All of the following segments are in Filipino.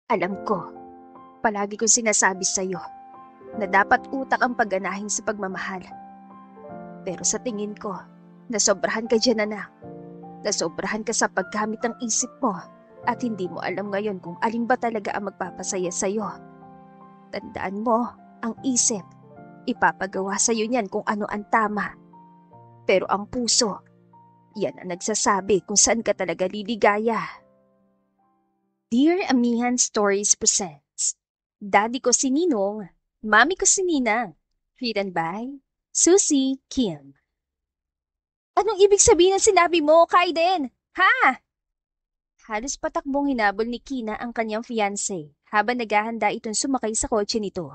Alam ko, palagi kong sinasabi sa'yo na dapat utak ang pagganahin sa pagmamahal. Pero sa tingin ko, nasobrahan ka dyan, anak. Nasobrahan ka sa paggamit ng isip mo at hindi mo alam ngayon kung alin ba talaga ang magpapasaya sa'yo. Tandaan mo, ang isip, ipapagawa sa'yo niyan kung ano ang tama. Pero ang puso, yan ang nagsasabi kung saan ka talaga liligaya. Dear Amihan Stories presents Daddy ko si Ninong, Mami ko si Ninang. Written by Susie Kim. Anong ibig sabihin ng sinabi mo, Kaiden? Ha? Halos patakbong hinabol ni Kina ang kanyang fiancé habang naghahanda itong sumakay sa kotse nito.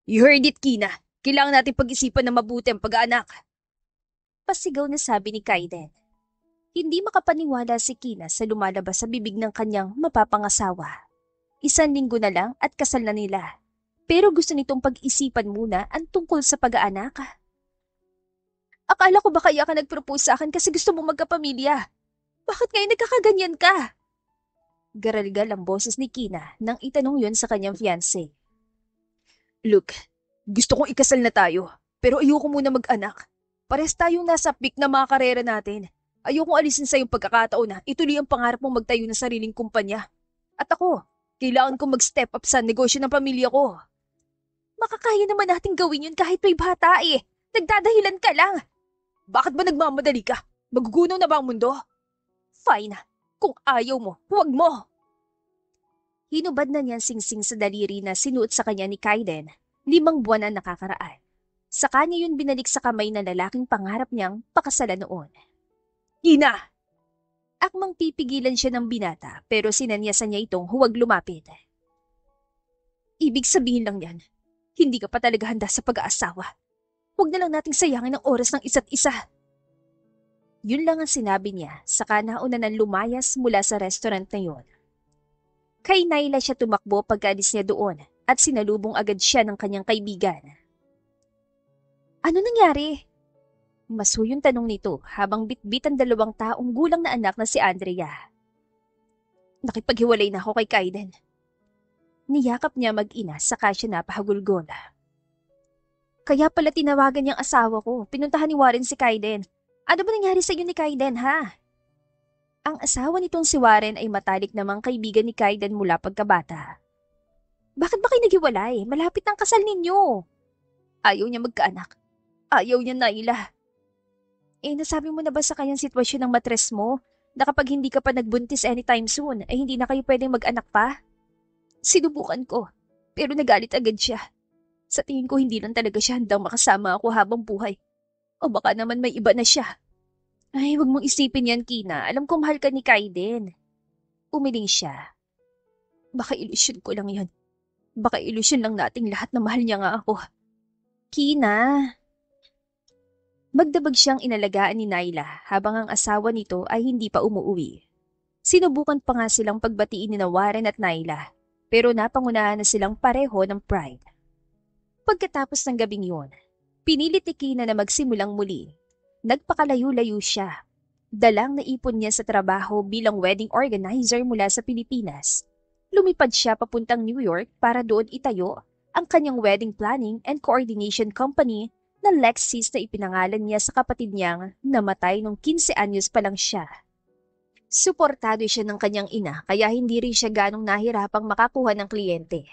You heard it, Kina. Kailangan natin pag-isipan na mabuti ang pag-aanak. Pasigaw na sabi ni Kaiden. Hindi makapaniwala si Kina sa lumalabas sa bibig ng kanyang mapapangasawa. 1 linggo na lang at kasal na nila. Pero gusto nitong pag-isipan muna ang tungkol sa pag-aanak. Akala ko ba kaya ka nag-propose sa akin kasi gusto mo magkapamilya? Bakit ngayon nagkakaganyan ka? Garalgal ang boses ni Kina nang itanong yon sa kanyang fiancé. Look, gusto kong ikasal na tayo, pero ayoko muna mag-anak. Pares tayong nasa peak na mga karera natin. Ayokong alisin sa iyong pagkakataon na ituloy ang pangarap mong magtayo ng sariling kumpanya. At ako, kailangan kong mag-step up sa negosyo ng pamilya ko. Makakaya naman natin gawin yun kahit may bata eh. Nagdadahilan ka lang. Bakit ba nagmamadali ka? Magugunaw na ba ang mundo? Fine. Kung ayaw mo, huwag mo. Hinubad na niyan singsing sa daliri na sinuot sa kanya ni Kaiden 5 buwan na nakakaraan. Sa kanya yun binalik sa kamay ng lalaking pangarap niyang pakasalan noon. Ina! Akmang pipigilan siya ng binata pero sinanyasan niya itong huwag lumapit. Ibig sabihin lang yan, hindi ka pa talaga handa sa pag-aasawa. Huwag na lang nating sayangin ang oras ng isa't isa. Yun lang ang sinabi niya saka nauna nang lumayas mula sa restaurant na yun. Kay Naila siya tumakbo pagkaalis niya doon at sinalubong agad siya ng kanyang kaibigan. Ano nangyari? Maso yung tanong nito habang bitbit ang 2 taong gulang na anak na si Andrea. Nakipaghiwalay na ako kay Kaiden. Niyakap niya mag-ina saka siya napahagulgol. Kaya pala tinawagan niyang asawa ko. Pinuntahan ni Warren si Kaiden. Ano ba nangyari sa iyo ni Kaiden, ha? Ang asawa nitong si Warren ay matalik namang kaibigan ni Kaiden mula pagkabata. Bakit ba kayo naghiwalay? Malapit ang kasal ninyo. Ayaw niya magkaanak. Ayaw niya Naila. Nasabi mo na ba sa kanyang sitwasyon ng matres mo na kapag hindi ka pa nagbuntis anytime soon ay hindi na kayo pwedeng mag-anak pa? Sinubukan ko, pero nagalit agad siya. Sa tingin ko hindi lang talaga siya handang makasama ako habang buhay. O baka naman may iba na siya. Ay, wag mong isipin yan, Kina. Alam ko mahal ka ni Kaiden. Umiling siya. Baka ilusyon ko lang yun. Baka ilusyon lang nating lahat na mahal niya nga ako. Kina. Magdabag siyang inalagaan ni Naila habang ang asawa nito ay hindi pa umuwi. Sinubukan pa nga silang pagbatiin ni Warren at Naila, pero napangunahan na silang pareho ng pride. Pagkatapos ng gabing yun, pinilit ni Kina na magsimulang muli. Nagpakalayo-layo siya. Dalang naipon niya sa trabaho bilang wedding organizer mula sa Pilipinas. Lumipad siya papuntang New York para doon itayo ang kanyang wedding planning and coordination company na Lexis na ipinangalan niya sa kapatid niyang namatay nung 15 anyos pa lang siya. Suportado siya ng kanyang ina kaya hindi rin siya ganong nahirapang makakuha ng kliyente.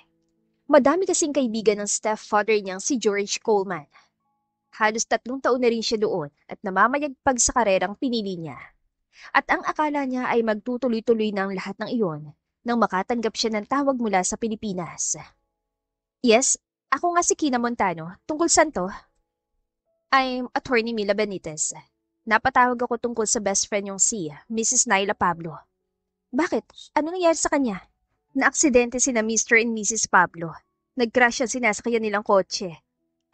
Madami kasing kaibigan ng stepfather niyang si George Coleman. Halos 3 taon na rin siya doon at namamayagpag sa karerang pinili niya. At ang akala niya ay magtutuloy-tuloy ng lahat ng iyon nang makatanggap siya ng tawag mula sa Pilipinas. Yes, ako nga si Kina Montano. Tungkol saan to? I'm Attorney Mila Benitez. Napatawag ako tungkol sa best friend yung si Mrs. Naila Pablo. Bakit? Ano nangyari sa kanya? Naaksidente sina Mr. and Mrs. Pablo. Nag-crash ang sinasakyan nilang kotse.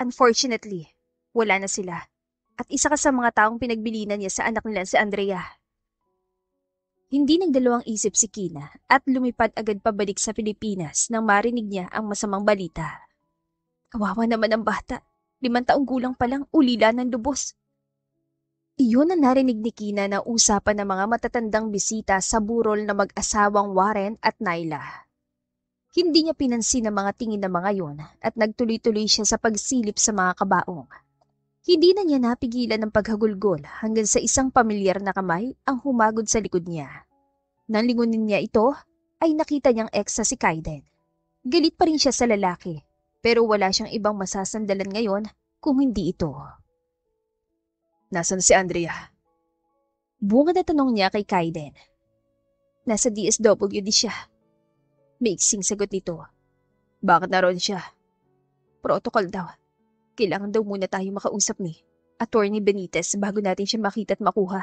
Unfortunately, wala na sila. At isa ka sa mga taong pinagbilinan niya sa anak nila si Andrea. Hindi nagdalawang isip si Kina at lumipad agad pabalik sa Pilipinas nang marinig niya ang masamang balita. Kawawa naman ang bata. 5 taong gulang pa lang, ulila ng lubos. Iyon ang narinig ni Kina na usapan ng mga matatandang bisita sa burol na mag-asawang Warren at Nyla. Hindi niya pinansin ang mga tingin ng mga yon at nagtuloy-tuloy siya sa pagsilip sa mga kabaong. Hindi na niya napigilan ng paghagulgol hanggang sa isang pamilyar na kamay ang humagod sa likod niya. Nang lingunin niya ito, ay nakita niyang ex si Kaiden. Galit pa rin siya sa lalaki, pero wala siyang ibang masasandalan ngayon kung hindi ito. Nasaan si Andrea? Bunga na tanong niya kay Kaiden. Nasa DSWD siya. Maiksing sagot nito. Bakit naroon siya? Protocol daw. Kailangan daw muna tayo makausap ni Attorney Benitez bago natin siya makita at makuha.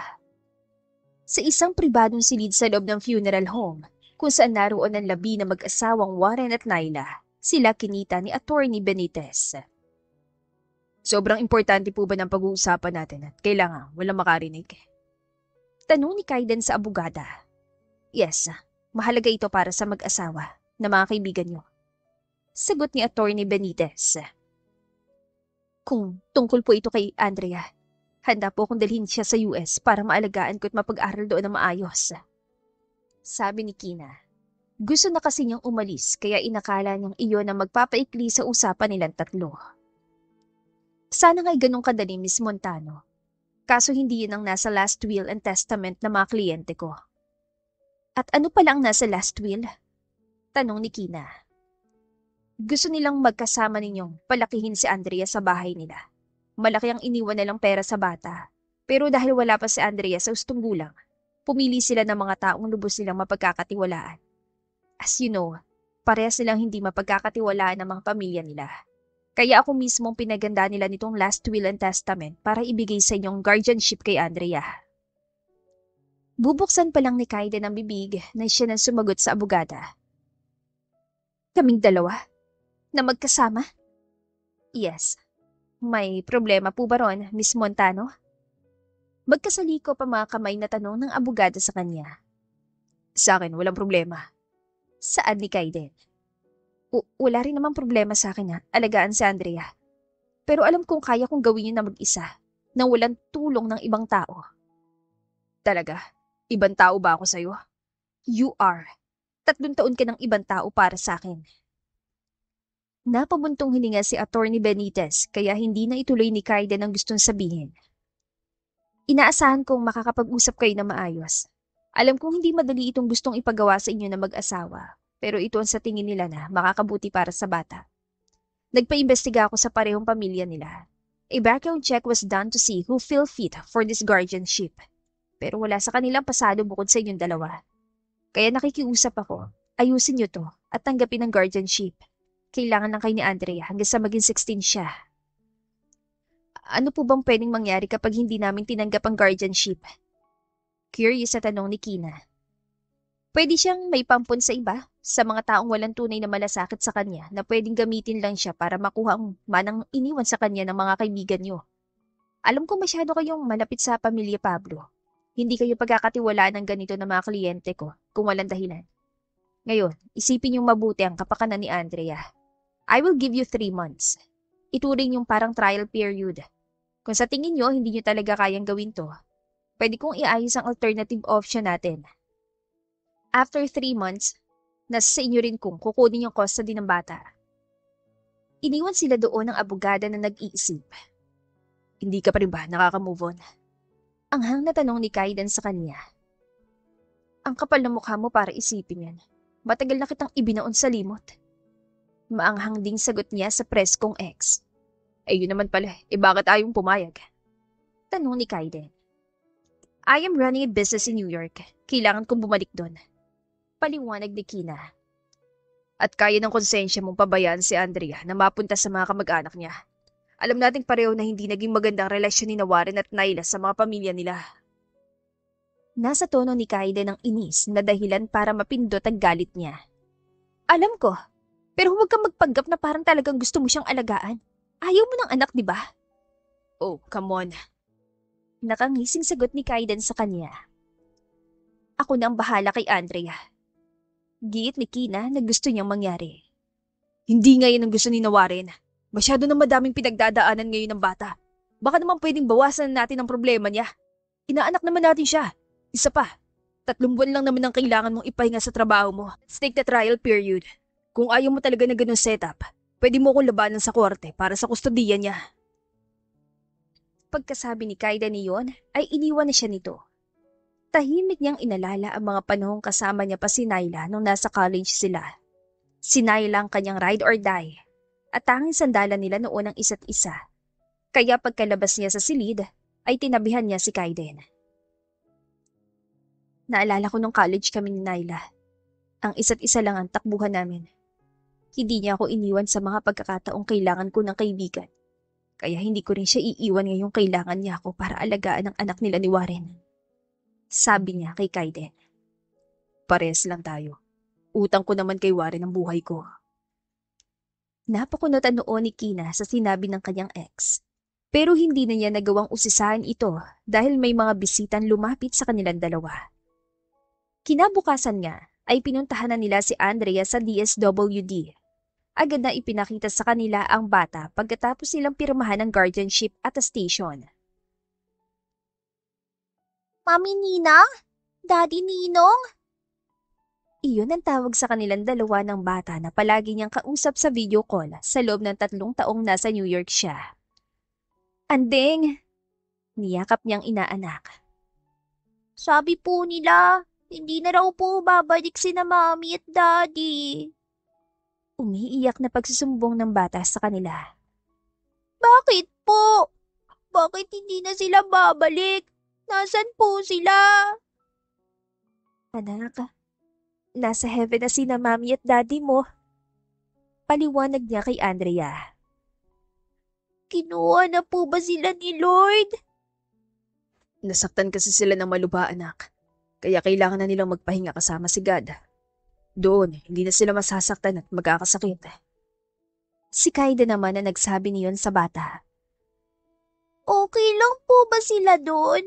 Sa isang pribadong silid sa loob ng funeral home, kung saan naroon ang labi na mag-asawang Warren at Nyla, sila kinita ni Attorney Benitez. Sobrang importante po ba ng pag-uusapan natin at kailangan walang makarinig? Tanong ni Kaiden sa abogada. Yes, mahalaga ito para sa mag-asawa na mga kaibigan niyo. Sagot ni Attorney Benitez. Kung tungkol po ito kay Andrea, handa po akong dalhin siya sa US para maalagaan ko at mapag-aral doon na maayos. Sabi ni Kina. Gusto na kasi niyang umalis kaya inakala niyang iyon ang magpapaikli sa usapan nilang tatlo. Sana nga'y ganun kadali, Miss Montano. Kaso hindi yun ang nasa last will and testament ng mga kliyente ko. At ano pala ang nasa last will? Tanong ni Kina. Gusto nilang magkasama ninyong palakihin si Andrea sa bahay nila. Malaki ang iniwan nilang pera sa bata. Pero dahil wala pa si Andrea sa ustong gulang, pumili sila ng mga taong lubos nilang mapagkakatiwalaan. As you know, parehas silang hindi mapagkakatiwalaan ng mga pamilya nila. Kaya ako mismo ang pinaganda nila nitong last will and testament para ibigay sa inyong guardianship kay Andrea. Bubuksan pa lang ni Kaiden ang bibig na siya nang sumagot sa abogada. Kaming dalawa? Na magkasama? Yes. May problema po ba ron, Miss Montano? Magkasaliko pa mga kamay na tanong ng abogada sa kanya. Sa akin, walang problema. Saan ni Kaiden? Wala rin namang problema sa akin alagaan si Andrea. Pero alam kong kaya kong gawin yun na mag-isa, nang walang tulong ng ibang tao. Talaga? Ibang tao ba ako sa'yo? You are. 3 taon ka ng ibang tao para sa akin. Napabuntong hininga si Attorney Benitez kaya hindi na ituloy ni Kaiden ang gustong sabihin. Inaasahan kong makakapag-usap kayo na maayos. Alam kong hindi madali itong gustong ipagawa sa inyo na mag-asawa. Pero ito ang sa tingin nila na makakabuti para sa bata. Nagpaimbestiga ako sa parehong pamilya nila. A background check was done to see who feel fit for this guardianship. Pero wala sa kanilang pasado bukod sa inyong dalawa. Kaya nakikiusap ako, ayusin niyo to at tanggapin ang guardianship. Kailangan lang kayo ni Andrea hanggang sa maging 16 siya. Ano po bang pwedeng mangyari kapag hindi namin tinanggap ang guardianship? Curious sa tanong ni Kina. Pwede siyang may pampon sa iba, sa mga taong walang tunay na malasakit sa kanya na pwedeng gamitin lang siya para makuha ang manang iniwan sa kanya ng mga kaibigan niyo. Alam ko masyado kayong malapit sa pamilya Pablo. Hindi kayo pagkakatiwalaan ng ganito ng mga kliyente ko kung walang dahilan. Ngayon, isipin niyong mabuti ang kapakanan ni Andrea. I will give you 3 months. Ituring yung parang trial period. Kung sa tingin niyo hindi niyo talaga kayang gawin to, pwede kong iayos ang alternative option natin. After 3 months, nasa sa inyo rin kung kukunin yung custody ng bata. Iniwan sila doon ng abogada na nag-iisip. Hindi ka pa rin ba nakaka-move on? Anghang na tanong ni Kaiden sa kanya. Ang kapal na mukha mo para isipin yan. Matagal na kitang ibinaon sa limot. Maanghang ding sagot niya sa preskong ex. Yun naman pala, bakit ayong pumayag? Tanong ni Kaiden. I am running a business in New York. Kailangan kong bumalik doon. Paliwanag ni Kina. At kaya ng konsensya mong pabayaan si Andrea na mapunta sa mga kamag-anak niya. Alam nating pareho na hindi naging magandang relasyon ni Warren at Nyla sa mga pamilya nila. Nasa tono ni Kaiden ng inis na dahilan para mapindot ang galit niya. Alam ko, pero huwag kang magpanggap na parang talagang gusto mo siyang alagaan. Ayaw mo ng anak, di ba? Oh, come on. Nakangising sagot ni Kaiden sa kanya. Ako na ang bahala kay Andrea. Giit ni Kina na gusto niyang mangyari. Hindi ngayon ang gusto ni Warren. Masyado na madaming pinagdadaanan ngayon ng bata. Baka naman pwedeng bawasan natin ang problema niya. Inaanak naman natin siya. Isa pa, 3 buwan lang naman ang kailangan mong ipahinga sa trabaho mo. Let's take the trial period. Kung ayaw mo talaga na ganun setup, pwede mo akong labanan sa korte para sa kustodiya niya. Pagkasabi ni Kaiden niyon, ay iniwan na siya nito. Tahimik niyang inalala ang mga panahong kasama niya pa si Naila nung nasa college sila. Si Naila ang kanyang ride or die, at tanging sandalan nila noon ang isa't isa. Kaya pagkalabas niya sa silid, ay tinabihan niya si Kaiden. Naalala ko nung college kami ni Naila. Ang isa't isa lang ang takbuhan namin. Hindi niya ako iniwan sa mga pagkakataong kailangan ko ng kaibigan. Kaya hindi ko rin siya iiwan ngayong kailangan niya ako para alagaan ang anak nila ni Warren. Sabi niya kay Kaiden. Parehas lang tayo. Utang ko naman kay Warren ang buhay ko. Napakunutan noon ni Kina sa sinabi ng kanyang ex. Pero hindi na niya nagawang usisahan ito dahil may mga bisitan lumapit sa kanilang dalawa. Kinabukasan nga ay pinuntahan na nila si Andrea sa DSWD. Agad na ipinakita sa kanila ang bata pagkatapos nilang pirmahan ng guardianship attestation. Mami Ninang? Daddy Ninong? Iyon ang tawag sa kanilang dalawa ng bata na palagi niyang kausap sa video call sa loob ng 3 taong nasa New York siya. Andeng! Niyakap niyang inaanak. Sabi po nila, hindi na raw po babalik sina Mami at Daddy. Umiiyak na pagsusumbong ng bata sa kanila. Bakit po? Bakit hindi na sila babalik? Nasaan po sila? Anak, nasa heaven na sina Mami at Daddy mo. Paliwanag niya kay Andrea. Kinuha na po ba sila ni Lord? Nasaktan kasi sila ng malubha, anak. Kaya kailangan na nilang magpahinga kasama si God. Doon, hindi na sila masasaktan at magkakasakit. Si Kaida naman na nagsabi niyon sa bata. Okay lang po ba sila doon?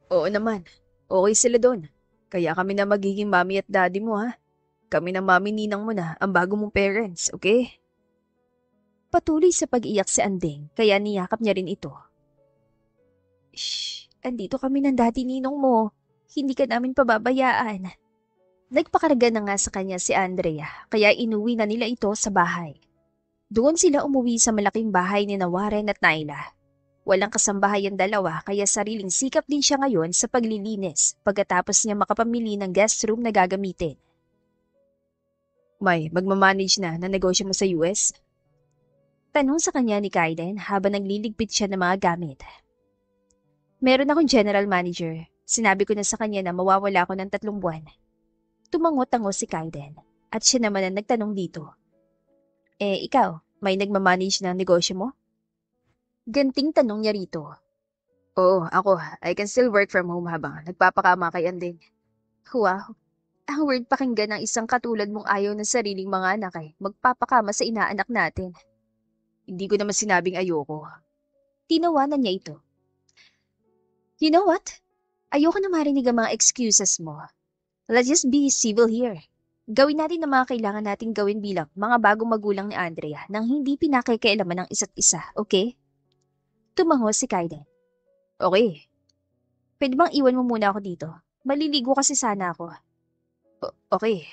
Oo naman, okay sila doon. Kaya kami na magiging mami at daddy mo, ha? Kami na mami ninang mo na, ang bago mong parents, okay? Patuloy sa pag-iyak si Andeng, kaya niyakap niya rin ito. Shh, andito kami ng daddy ninong mo. Hindi ka namin pababayaan. Nagpakarga na nga sa kanya si Andrea, kaya inuwi na nila ito sa bahay. Doon sila umuwi sa malaking bahay ni Warren at Naila. Walang kasambahay ang dalawa kaya sariling sikap din siya ngayon sa paglilinis pagkatapos niya makapamili ng guest room na gagamitin. May, magmamanage na negosyo mo sa US? Tanong sa kanya ni Kaiden habang nagliligpit siya ng mga gamit. Meron akong general manager. Sinabi ko na sa kanya na mawawala ako ng 3 buwan. Tumango-tango si Kaiden at siya naman ang nagtanong dito. Ikaw, may nagmamanage ng negosyo mo? Ganting tanong niya rito. Oo, ako. I can still work from home habang nagpapakama kay Andeng. Wow, ang weird pakinggan ng isang katulad mong ayaw ng sariling mga anak magpapakama sa inaanak natin. Hindi ko naman sinabing ayoko. Tinawanan niya ito. You know what? Ayoko na marinig ang mga excuses mo. Let's just be civil here. Gawin natin ang mga kailangan nating gawin bilang mga bagong magulang ni Andrea nang hindi pinakikialaman ng isa't isa, okay? Tumango si Kaiden. Okay. Pwede bang iwan mo muna ako dito? Maliligo kasi sana ako. Okay.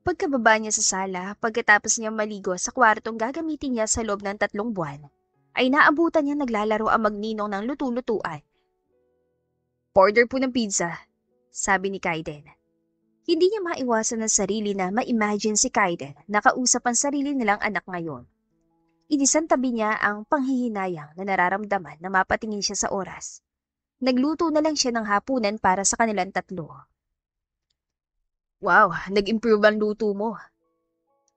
Pagkababa niya sa sala, pagkatapos niya maligo sa kwartong gagamitin niya sa loob ng 3 buwan, ay naabutan niya naglalaro ang magninong ng lutu-lutuan. Order po ng pizza, sabi ni Kaiden. Hindi niya maiwasan ng sarili na ma-imagine si Kaiden na kausap ang sarili nilang anak ngayon. Inisantabi niya ang panghihinayang na nararamdaman na mapatingin siya sa oras. Nagluto na lang siya ng hapunan para sa kanilang 3. Wow, nag-improve ang luto mo.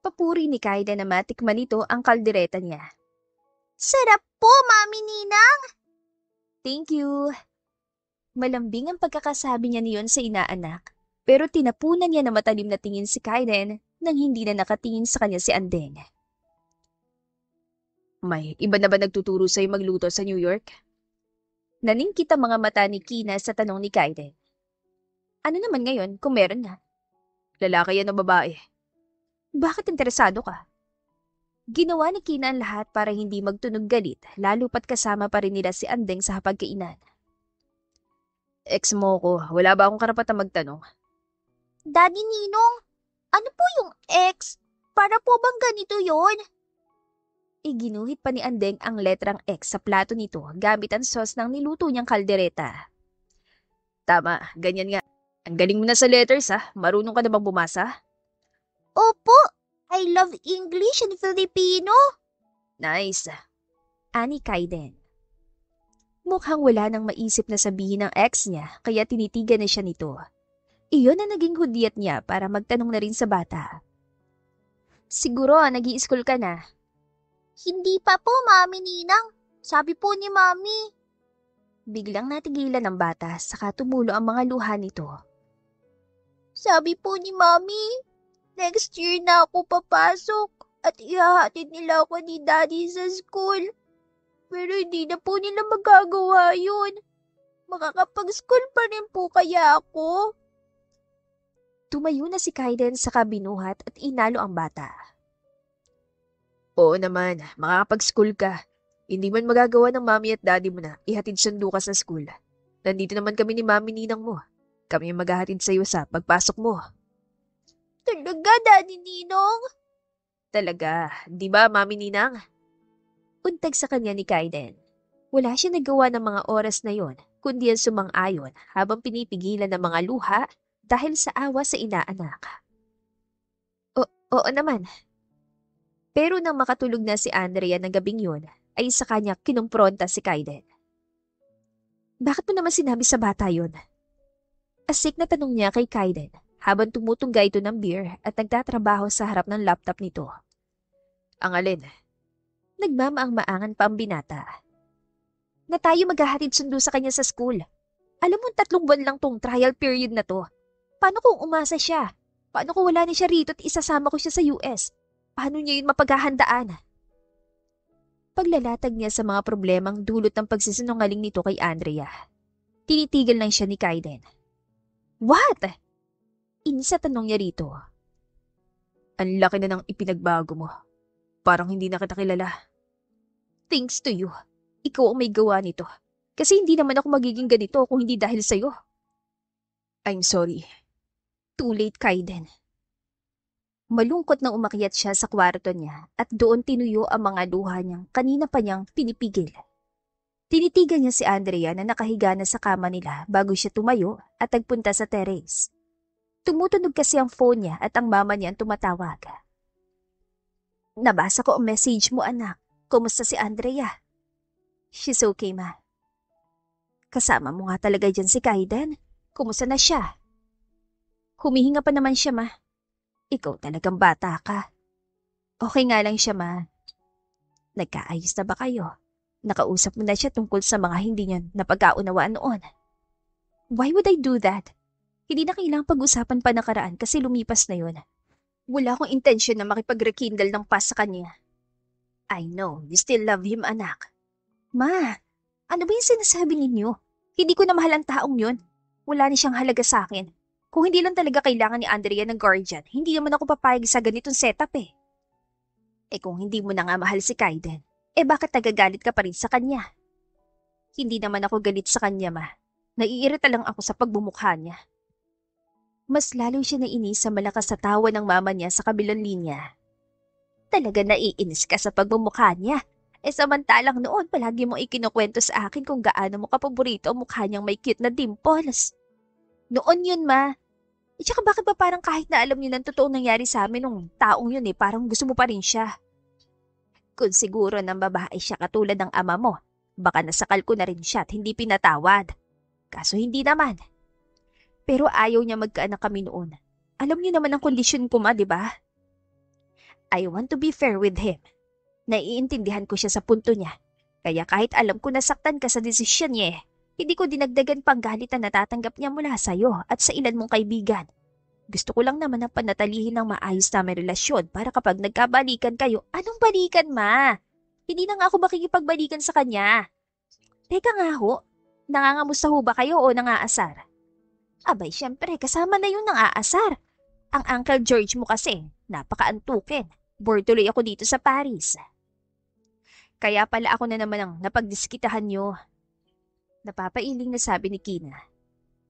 Papuri ni Kaiden na matikman nito ang kaldereta niya. Sarap po, Mami Ninang! Thank you. Malambing ang pagkakasabi niya niyon sa inaanak, pero tinapunan niya na matalim na tingin si Kaiden nang hindi na nakatingin sa kanya si Andeng. May, iba na ba nagtuturo sa'yo magluto sa New York? Naningkit ang mga mata ni Kina sa tanong ni Kaiden. Ano naman ngayon kung meron na? Lalaki yan o babae? Bakit interesado ka? Ginawa ni Kina ang lahat para hindi magtunog galit, lalo pat kasama pa rin nila si Andeng sa hapagkainan. Ex mo ko, wala ba akong karapatang magtanong? Daddy Ninong, ano po yung X? Para po bang ganito yon? Iginuhit pa ni Andeng ang letrang X sa plato nito gamit ang sauce ng niluto niyang kaldereta. Tama, ganyan nga. Ang galing mo na sa letters ha, marunong ka na bang bumasa? Opo, I love English and Filipino. Nice. Ani Kaiden. Mukhang wala nang maisip na sabihin ng ex niya kaya tinitigan na siya nito. Iyon ang naging hudyat niya para magtanong na rin sa bata. Siguro nag-i-school ka na. Hindi pa po, Mami Ninang. Sabi po ni Mami. Biglang natigilan ng bata saka tumulo ang mga luha nito. Sabi po ni Mami, next year na ako papasok at ihahatid nila ako ni Daddy sa school. Pero hindi na po nila magagawa yun. Makakapag-school pa rin po kaya ako. Tumayo na si Kaiden sa kabinuhat at inalo ang bata. Oo naman, makakapag-school ka. Hindi man magagawa ng mami at daddy mo na ihatid sundo ka sa school. Nandito naman kami ni mami ninang mo. Kami ang maghahatid sa iyo sa pagpasok mo. Talaga, Daddy Ninong? Talaga, di ba mami ninang? Untag sa kanya ni Kaiden. Wala siya nagawa ng mga oras na yon, kundi ang sumang-ayon habang pinipigilan ng mga luha dahil sa awa sa inaanak. Oo naman. Pero nang makatulog na si Andrea ng gabing yun, ay sa kanya kinumpronta si Kaiden. Bakit mo naman sinabi sa bata yun? Asik na tanong niya kay Kaiden habang tumutungga ito ng beer at nagtatrabaho sa harap ng laptop nito. Ang alin? Nagmamaang-maangan pa ang binata. Na tayo maghahatid sundo sa kanya sa school. Alam mo, 3 buwan lang tong trial period na to. Paano kung umasa siya? Paano kung wala na siya rito at isasama ko siya sa US? Paano niya yun mapaghahandaan? Paglalatag niya sa mga problemang dulot ng pagsisinungaling nito kay Andrea. Tinitigil lang siya ni Kaiden. What? Inis sa tanong niya rito. Ang laki na ng ipinagbago mo. Parang hindi na kita kilala. Thanks to you. Ikaw ang may gawa nito. Kasi hindi naman ako magiging ganito kung hindi dahil sa'yo. I'm sorry. Too late, Kaiden. Malungkot na umakyat siya sa kwarto niya at doon tinuyo ang mga luha niyang kanina pa niyang pinipigil. Tinitigan niya si Andrea na nakahiga na sa kama nila bago siya tumayo at nagpunta sa terrace. Tumutunog kasi ang phone niya at ang mama niya ang tumatawag. Nabasa ko ang message mo, anak. Kumusta si Andrea? She's okay, ma. Kasama mo nga talaga dyan si Kaiden. Kumusta na siya? Humihinga pa naman siya, ma. Ikaw talagang bata ka. Okay nga lang siya, ma. Nagkaayos na ba kayo? Nakausap mo na siya tungkol sa mga hindi niya napagkaunawaan noon. Why would I do that? Hindi na kailangang pag-usapan pa nakaraan kasi lumipas na yun. Wala akong intensyon na makipag-rekindle ng past sa kanya. I know, you still love him, anak. Ma, ano ba yung sinasabi ninyo? Hindi ko na mahal ang taong yun. Wala na siyang halaga sa akin. Kung hindi lang talaga kailangan ni Andrea ng guardian, hindi naman ako papayag sa ganitong setup eh. Eh kung hindi mo na nga mahal si Kaiden, bakit nagagalit ka pa rin sa kanya? Hindi naman ako galit sa kanya, ma. Naiirita lang ako sa pagbumukha niya. Mas lalo siya nainis sa malakas sa tawa ng mama niya sa kabilang linya. Talaga naiinis ka sa pagbumukha niya. Samantalang noon palagi mo ikinukwento sa akin kung gaano mo kapaborito ang mukha niyang may cute na dimples. Noon yun, ma. Tsaka bakit ba parang kahit na alam niyo ng totoong nangyari sa amin nung taong yun parang gusto mo pa rin siya? Kung siguro ng babae siya katulad ng ama mo, baka nasakal ko na rin siya at hindi pinatawad. Kaso hindi naman. Pero ayaw niya magkaanak kami noon. Alam niyo naman ang kondisyon ko, ma, di ba? I want to be fair with him. Naiintindihan ko siya sa punto niya. Kaya kahit alam ko nasaktan ka sa desisyon niya hindi ko dinagdagan pang galit na natatanggap niya mula sa'yo at sa ilan mong kaibigan. Gusto ko lang naman na panatilihin ng maayos na may relasyon para kapag nagkabalikan kayo, anong balikan, ma? Hindi na nga ako makikipagbalikan sa kanya. Teka nga ho, nangangamusta ho ba kayo o nangaasar? Abay, syempre, kasama na yung nangaasar. Ang Uncle George mo kasi, napakaantukin. Bored tuloy ako dito sa Paris. Kaya pala ako na naman ang napagdiskitahan niyo. Napapailing na sabi ni Kina.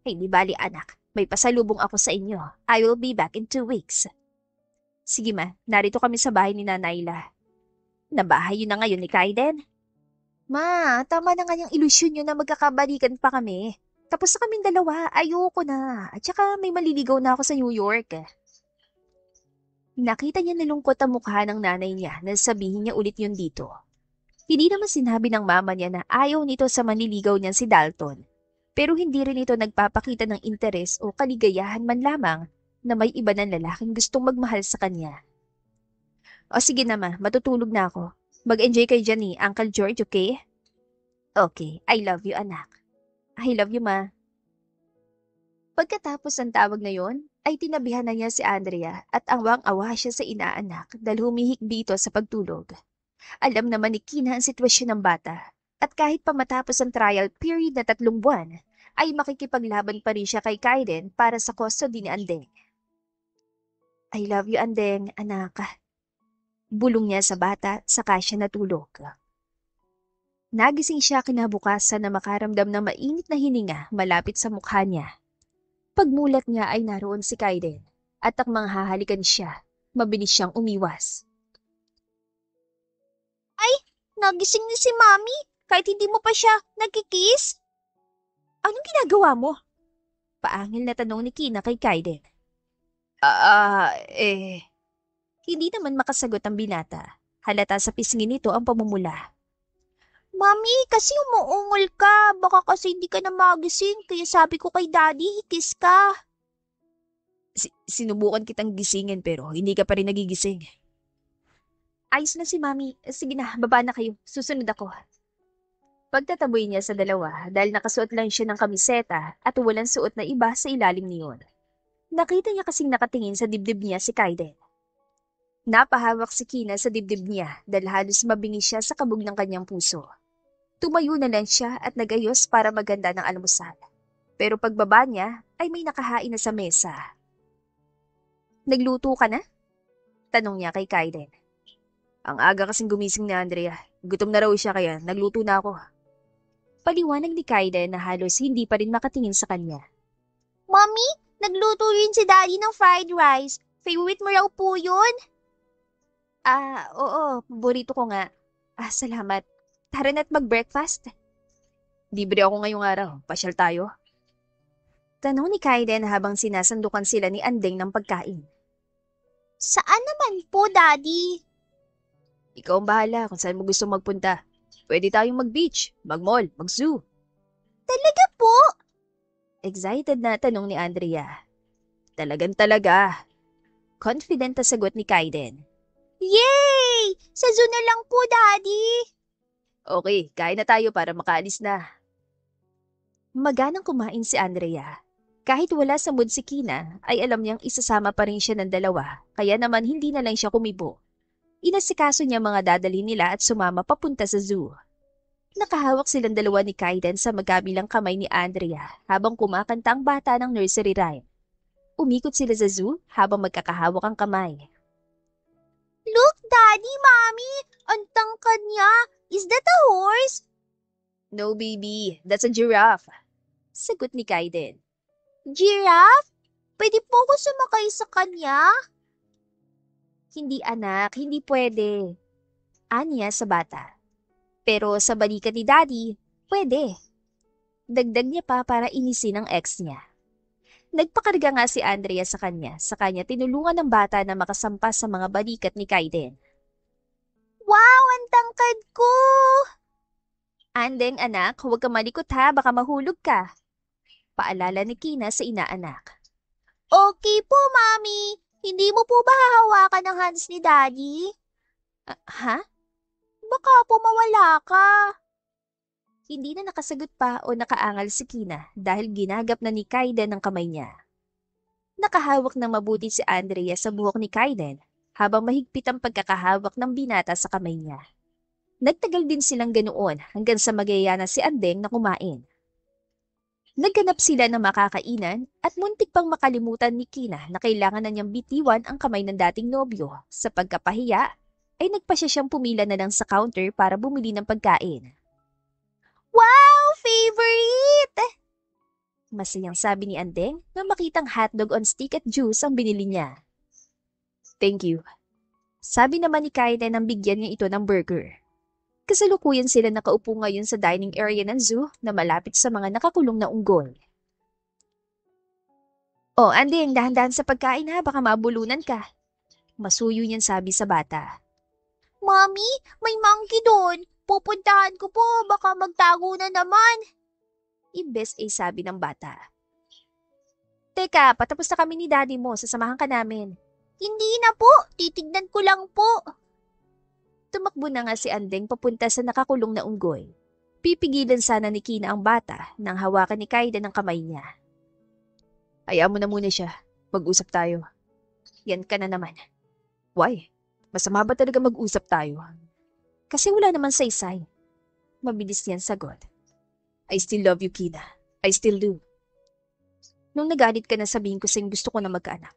Hey, di bali anak, may pasalubong ako sa inyo. I will be back in 2 weeks. Sige ma, narito kami sa bahay ni Nanayla. Nabahay yun na ngayon ni Kaiden. Ma, tama na nga yung ilusyon nyo na magkakabalikan pa kami. Tapos na kaming dalawa, ayoko na. At saka may maliligaw na ako sa New York. Nakita niya nalungkot ang mukha ng nanay niya na sabihin niya ulit yun dito. Hindi naman sinabi ng mama niya na ayaw nito sa manliligaw niyan si Dalton. Pero hindi rin ito nagpapakita ng interes o kaligayahan man lamang na may iba ng lalaking gustong magmahal sa kanya. O sige na ma, matutulog na ako. Mag-enjoy kayo dyan ni Uncle George, okay? Okay, I love you anak. I love you ma. Pagkatapos ng tawag na yon, ay tinabihan na niya si Andrea at awang-awa siya sa inaanak dahil humihikbi ito sa pagtulog. Alam naman ni Kina ang sitwasyon ng bata at kahit pa matapos ang trial period na 3 buwan, ay makikipaglaban pa rin siya kay Kaiden para sa custody ni Andeng. I love you Andeng, anak. Bulong niya sa bata saka siya natulog. Nagising siya kinabukasan na makaramdam ng mainit na hininga malapit sa mukha niya. Pagmulat niya ay naroon si Kaiden at ang manghahalikan siya, mabilis siyang umiwas. Nagising ni si Mami kahit hindi mo pa siya nagkikiss? Anong ginagawa mo? Paangil na tanong ni Kina kay Kaiden. Hindi naman makasagot ang binata. Halata sa pisngi nito ang pamumula. Mami, kasi umuungol ka. Baka kasi hindi ka na magising. Kaya sabi ko kay Daddy, kiss ka. Sinubukan kitang gisingin pero hindi ka pa rin nagigising. Ayos na si Mami. Sige na, baba na kayo. Susunod ako. Pagtataboy niya sa dalawa dahil nakasuot lang siya ng kamiseta at walang suot na iba sa ilalim niyon. Nakita niya kasing nakatingin sa dibdib niya si Kaiden. Napahawak si Kina sa dibdib niya dahil halos mabingi siya sa kabog ng kanyang puso. Tumayo na lang siya at nagayos para maganda ng almusal. Pero pagbaba niya ay may nakahain na sa mesa. Nagluto ka na? Tanong niya kay Kaiden. Ang aga kasing gumising ni Andrea. Gutom na raw siya kaya nagluto na ako. Paliwanag ni Kaiden na halos hindi pa rin makatingin sa kanya. Mommy, nagluto rin si Daddy ng fried rice. Favorite mo raw po yun? Oo, paborito ko nga. Salamat. Tara na't mag-breakfast. Libre ako ngayong araw. Pasyal tayo. Tanong ni Kaiden habang sinasandukan sila ni Andeng ng pagkain. Saan naman po, Daddy? Ikaw ang bahala kung saan mo gusto magpunta. Pwede tayong mag-beach, mag-mall, mag-zoo. Talaga po? Excited na tanong ni Andrea. Talagang talaga. Confident na sagot ni Kaiden. Yay! Sa zoo na lang po, Daddy. Okay, kain na tayo para makaalis na. Maganang kumain si Andrea. Kahit wala sa mood si Kina, ay alam niyang isasama pa rin siya ng dalawa, kaya naman hindi na lang siya kumibo. Inasikaso niya mga dadalhin nila at sumama papunta sa zoo. Nakahawak silang dalawa ni Kaiden sa magkabilang kamay ni Andrea habang kumakanta ang bata ng nursery rhyme. Umikot sila sa zoo habang magkakahawak ang kamay. Look, Daddy, Mommy! Ang tangkad niya! Is that a horse? No, baby. That's a giraffe. Sagot ni Kaiden. Giraffe? Pwede po ako sumakay sa kanya? Hindi anak, hindi pwede. Aniya sa bata. Pero sa balikan ni Daddy, pwede. Dagdag niya pa para inisin ang ex niya. Nagpakarga nga si Andrea sa kanya tinulungan ng bata na makasampas sa mga balikat ni Kaiden. Wow, ang tangkad ko! Andeng anak, huwag ka malikot ha, baka mahulog ka. Paalala ni Kina sa inaanak. Okay po, Mami. Hindi mo po ba hahawakan ang hands ni Daddy? Ha? Baka po mawala ka. Hindi na nakasagot pa o nakaangal si Kina dahil ginagap na ni Kaiden ang kamay niya. Nakahawak ng mabuti si Andrea sa buhok ni Kaiden habang mahigpit ang pagkakahawak ng binata sa kamay niya. Nagtagal din silang ganoon hanggang sa magaya na si Andeng na kumain. Nagganap sila ng makakainan at muntik pang makalimutan ni Kina na kailangan na niyang bitiwan ang kamay ng dating nobyo. Sa pagkapahiya, ay nagpasya siyang pumila na lang sa counter para bumili ng pagkain. Wow! Favorite! Masayang sabi ni Andeng na makitang hotdog on stick at juice ang binili niya. Thank you. Sabi naman ni Kaiden nang bigyan niya ito ng burger. Kasalukuyan sila nakaupo ngayon sa dining area ng zoo na malapit sa mga nakakulong na unggoy. Oh, Andeng, dahan-dahan sa pagkain ha, baka mabulunan ka. Masuyo niyan sabi sa bata. Mommy, may monkey doon. Pupuntahan ko po, baka magtago na naman. Imbes ay sabi ng bata. Teka, patapos na kami ni daddy mo, sasamahan ka namin. Hindi na po, titignan ko lang po. Tumakbo na nga si Andeng papunta sa nakakulong na unggoy. Pipigilan sana ni Kina ang bata nang hawakan ni Kaiden ang kamay niya. Hayaan mo na muna siya. Mag-usap tayo. Yan ka na naman. Why? Masama ba talaga mag-usap tayo? Kasi wala naman saysay. Mabilis niyan sagot. I still love you, Kina. I still do. Nung nagalit ka na sabihin ko sa'yo gusto ko na magkaanak,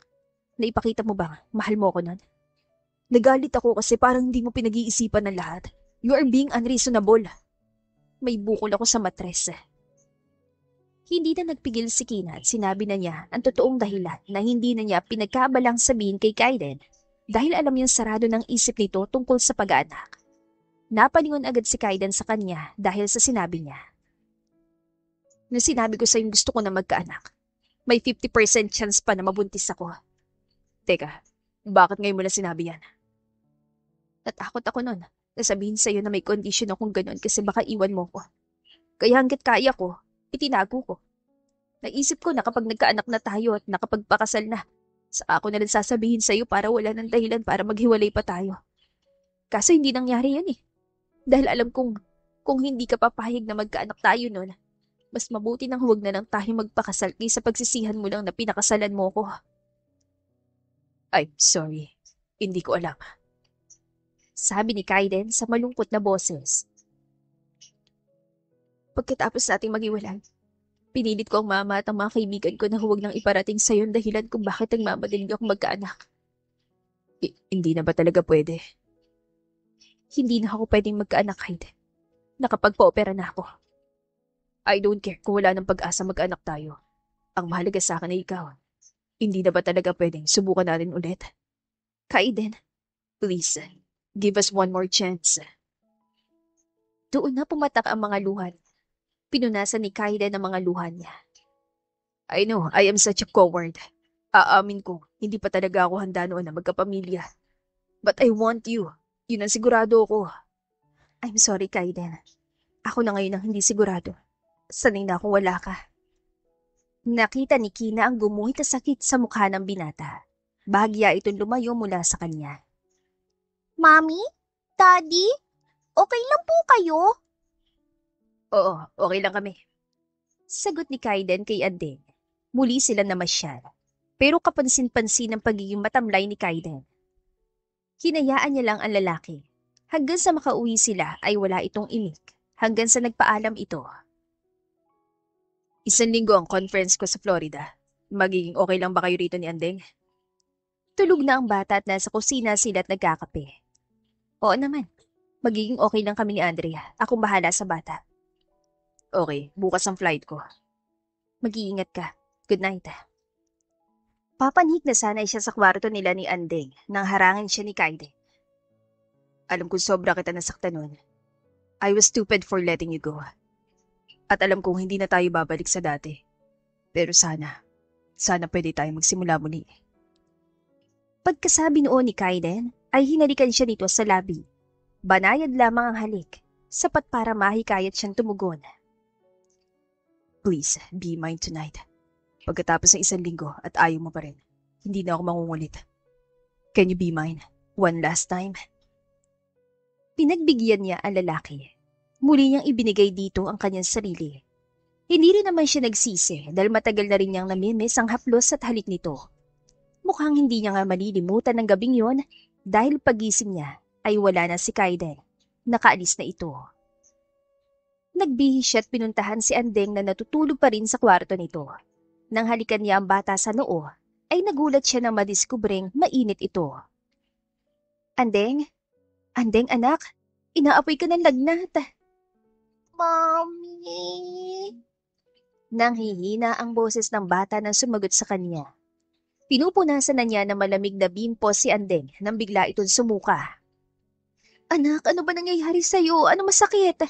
naipakita mo ba mahal mo ko nun? Nagalit ako kasi parang hindi mo pinag-iisipan ng lahat. You are being unreasonable. May bukol ako sa matres. Hindi na nagpigil si Kina at sinabi na niya ang totoong dahilan na hindi na niya pinagkabalang sabihin kay Kaiden dahil alam niyang sarado ng isip nito tungkol sa pag-aanak. Napalingon agad si Kaiden sa kanya dahil sa sinabi niya. Nung sinabi ko sa'yo gusto ko na magkaanak, may 50% chance pa na mabuntis ako. Teka, bakit ngayon mo na sinabi yan? Natakot ako nun. Nasabihin sa'yo na may condition akong ganun kasi baka iwan mo ko. Kaya hanggat kaya ko, itinago ko. Naisip ko na kapag nagkaanak na tayo at nakapagpakasal na, saka ako na lang sasabihin sa'yo para wala ng dahilan para maghiwalay pa tayo. Kaso hindi nangyari yan eh. Dahil alam kong kung hindi ka papayag na magkaanak tayo nun, mas mabuti nang huwag na lang tayo magpakasal kaysa pagsisihan mo lang na pinakasalan mo ko. I'm sorry. Hindi ko alam. Sabi ni Kaiden sa malungkot na boses. Pagkatapos nating maghiwalay, pinilit ko ang mama at ang mga kaibigan ko na huwag nang iparating sa yung dahilan kung bakit nagmamadaling akong magkaanak. Hindi na ba talaga pwede? Hindi na ako pwedeng magkaanak, Kaiden. Nakapagpa-opera na ako. I don't care kung wala ng pag-asa mag-anak tayo. Ang mahalaga sa akin ay ikaw. Hindi na ba talaga pwedeng subukan natin ulit? Kaiden, please, give us one more chance. Doon na pumatak ang mga luhan. Pinunasan ni Kaiden ang mga luhan niya. I know, I am such a coward. Aamin ko, hindi pa talaga ako handa noon na magkapamilya. But I want you. Yun ang sigurado ko. I'm sorry, Kaiden. Ako na ngayon ang hindi sigurado. Sanay na akong wala ka. Nakita ni Kina ang gumuhit na sakit sa mukha ng binata. Bahagya itong lumayo mula sa kanya. Mommy? Daddy? Okay lang po kayo? Oo, okay lang kami. Sagot ni Kaiden kay Andeng. Muli sila namasyal. Pero kapansin-pansin ang pagiging matamlay ni Kaiden. Hinayaan niya lang ang lalaki. Hanggang sa makauwi sila ay wala itong imik. Hanggang sa nagpaalam ito. 1 linggo ang conference ko sa Florida. Magiging okay lang ba kayo rito ni Andeng? Tulog na ang bata at nasa kusina sila at nagkakape. Oo naman. Magiging okay lang kami ni Andrea. Akong bahala sa bata. Okay, bukas ang flight ko. Mag-iingat ka. Good night. Papanhik na sanay siya sa kwarto nila ni Andeng nang harangin siya ni Kaiden. Alam kong sobra kita nasaktan nun. I was stupid for letting you go. At alam kong hindi na tayo babalik sa dati. Pero sana pwede tayo magsimula muli. Pagkasabi noon ni Kaiden, ay hinalikan siya nito sa labi. Banayad lamang ang halik, sapat para mahikayat siyang tumugon. Please, be mine tonight. Pagkatapos ng 1 linggo at ayaw mo pa rin, hindi na ako mangungulit. Can you be mine? One last time? Pinagbigyan niya ang lalaki. Muli niyang ibinigay dito ang kanyang sarili. Hindi rin naman siya nagsisi dahil matagal na rin niyang namimiss ang haplos at halik nito. Mukhang hindi niya nga malilimutan ng gabing yon dahil pagising niya ay wala na si Kaiden. Nakaalis na ito. Nagbihis siya at pinuntahan si Andeng na natutulog pa rin sa kwarto nito. Nang halikan niya ang bata sa noo, ay nagulat siya nang madiskubreng mainit ito. Andeng? Andeng anak, inaapoy ka ng lagnat. Mommy? Nanghihina ang boses ng bata nang sumagot sa kanya. Pinupunasan na niya ng malamig na bimpo si Andeng nang bigla itong sumuka. Anak, ano ba nangyayari sa'yo? Ano masakit?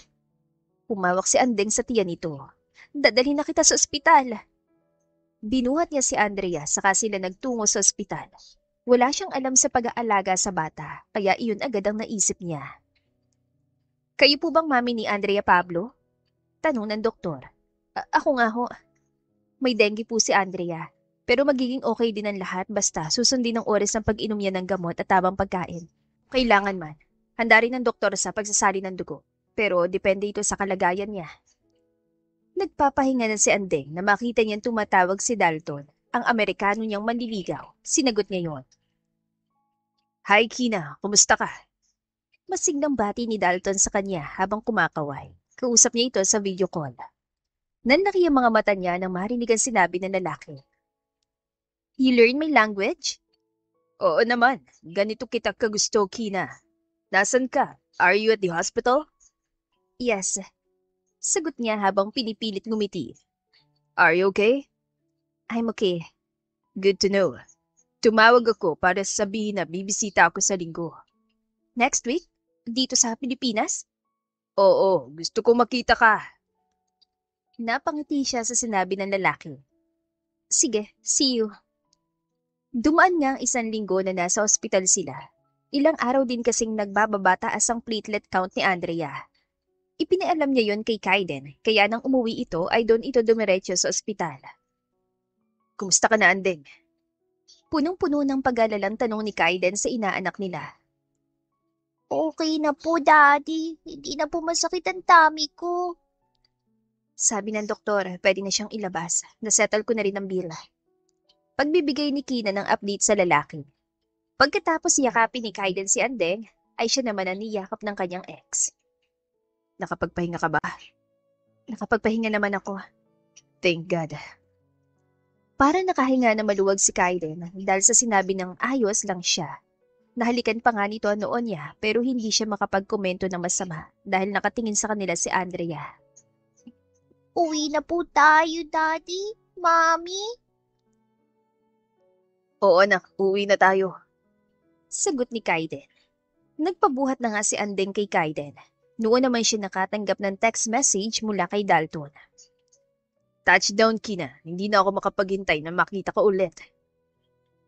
Humawak si Andeng sa tiyan nito. Dadalhin na kita sa ospital. Binuhat niya si Andrea saka sila nagtungo sa ospital. Wala siyang alam sa pag-aalaga sa bata, kaya iyon agad ang naisip niya. Kayo po bang mami ni Andrea Pablo? Tanong ng doktor. Ako nga ho. May dengue po si Andrea, pero magiging okay din ang lahat basta susundin ang oras ng pag-inom niya ng gamot at tamang pagkain. Kailangan man. Handa rin ng doktor sa pagsasali ng dugo, pero depende ito sa kalagayan niya. Nagpapahinga na si Andeng na makita niyang tumatawag si Dalton, ang Amerikano niyang manliligaw. Sinagot niya yon. Hi Kina, kumusta ka? Masiglang bati ni Dalton sa kanya habang kumakaway. Kausap niya ito sa video call. Nanlaki ang mga mata niya nang marinig ang sinabi ng lalaki. You learn my language? Oo naman, ganito kita kagusto, Kina. Nasaan ka? Are you at the hospital? Yes. Sagot niya habang pinipilit ngumiti. Are you okay? I'm okay. Good to know. Tumawag ako para sabihin na bibisita ako sa linggo. Next week? Dito sa Pilipinas? Oo, gusto ko makita ka. Napangiti siya sa sinabi ng lalaki. Sige, see you. Dumaan nga ang 1 linggo na nasa ospital sila. Ilang araw din kasing nagbababataas ang platelet count ni Andrea. Ipinaalam niya yon kay Kaiden, kaya nang umuwi ito ay doon ito dumiretso sa ospital. Kumusta ka na, Andeng? Punong-puno ng pag-alalang tanong ni Kaiden sa inaanak nila. Okay na po, Daddy. Hindi na po masakit ang tummy ko. Sabi ng doktor, pwede na siyang ilabas. Nasettle ko na rin ang bill. Pagbibigay ni Kina ng update sa lalaki. Pagkatapos yakapin ni Kaiden si Andeng, ay siya naman ang niyakap ng kanyang ex. Nakapagpahinga ka ba? Nakapagpahinga naman ako. Thank God. Para nakahinga na maluwag si Kaiden dahil sa sinabi ng ayos lang siya. Nahalikan pa nga nito noon niya pero hindi siya makapagkomento ng masama dahil nakatingin sa kanila si Andrea. Uwi na po tayo, Daddy. Mommy? Oo anak, uwi na tayo. Sagot ni Kaiden. Nagpabuhat na nga si Andeng kay Kaiden. Noon naman siya nakatanggap ng text message mula kay Dalton. Touchdown, Kina. Hindi na ako makapaghintay na makita ka ulit.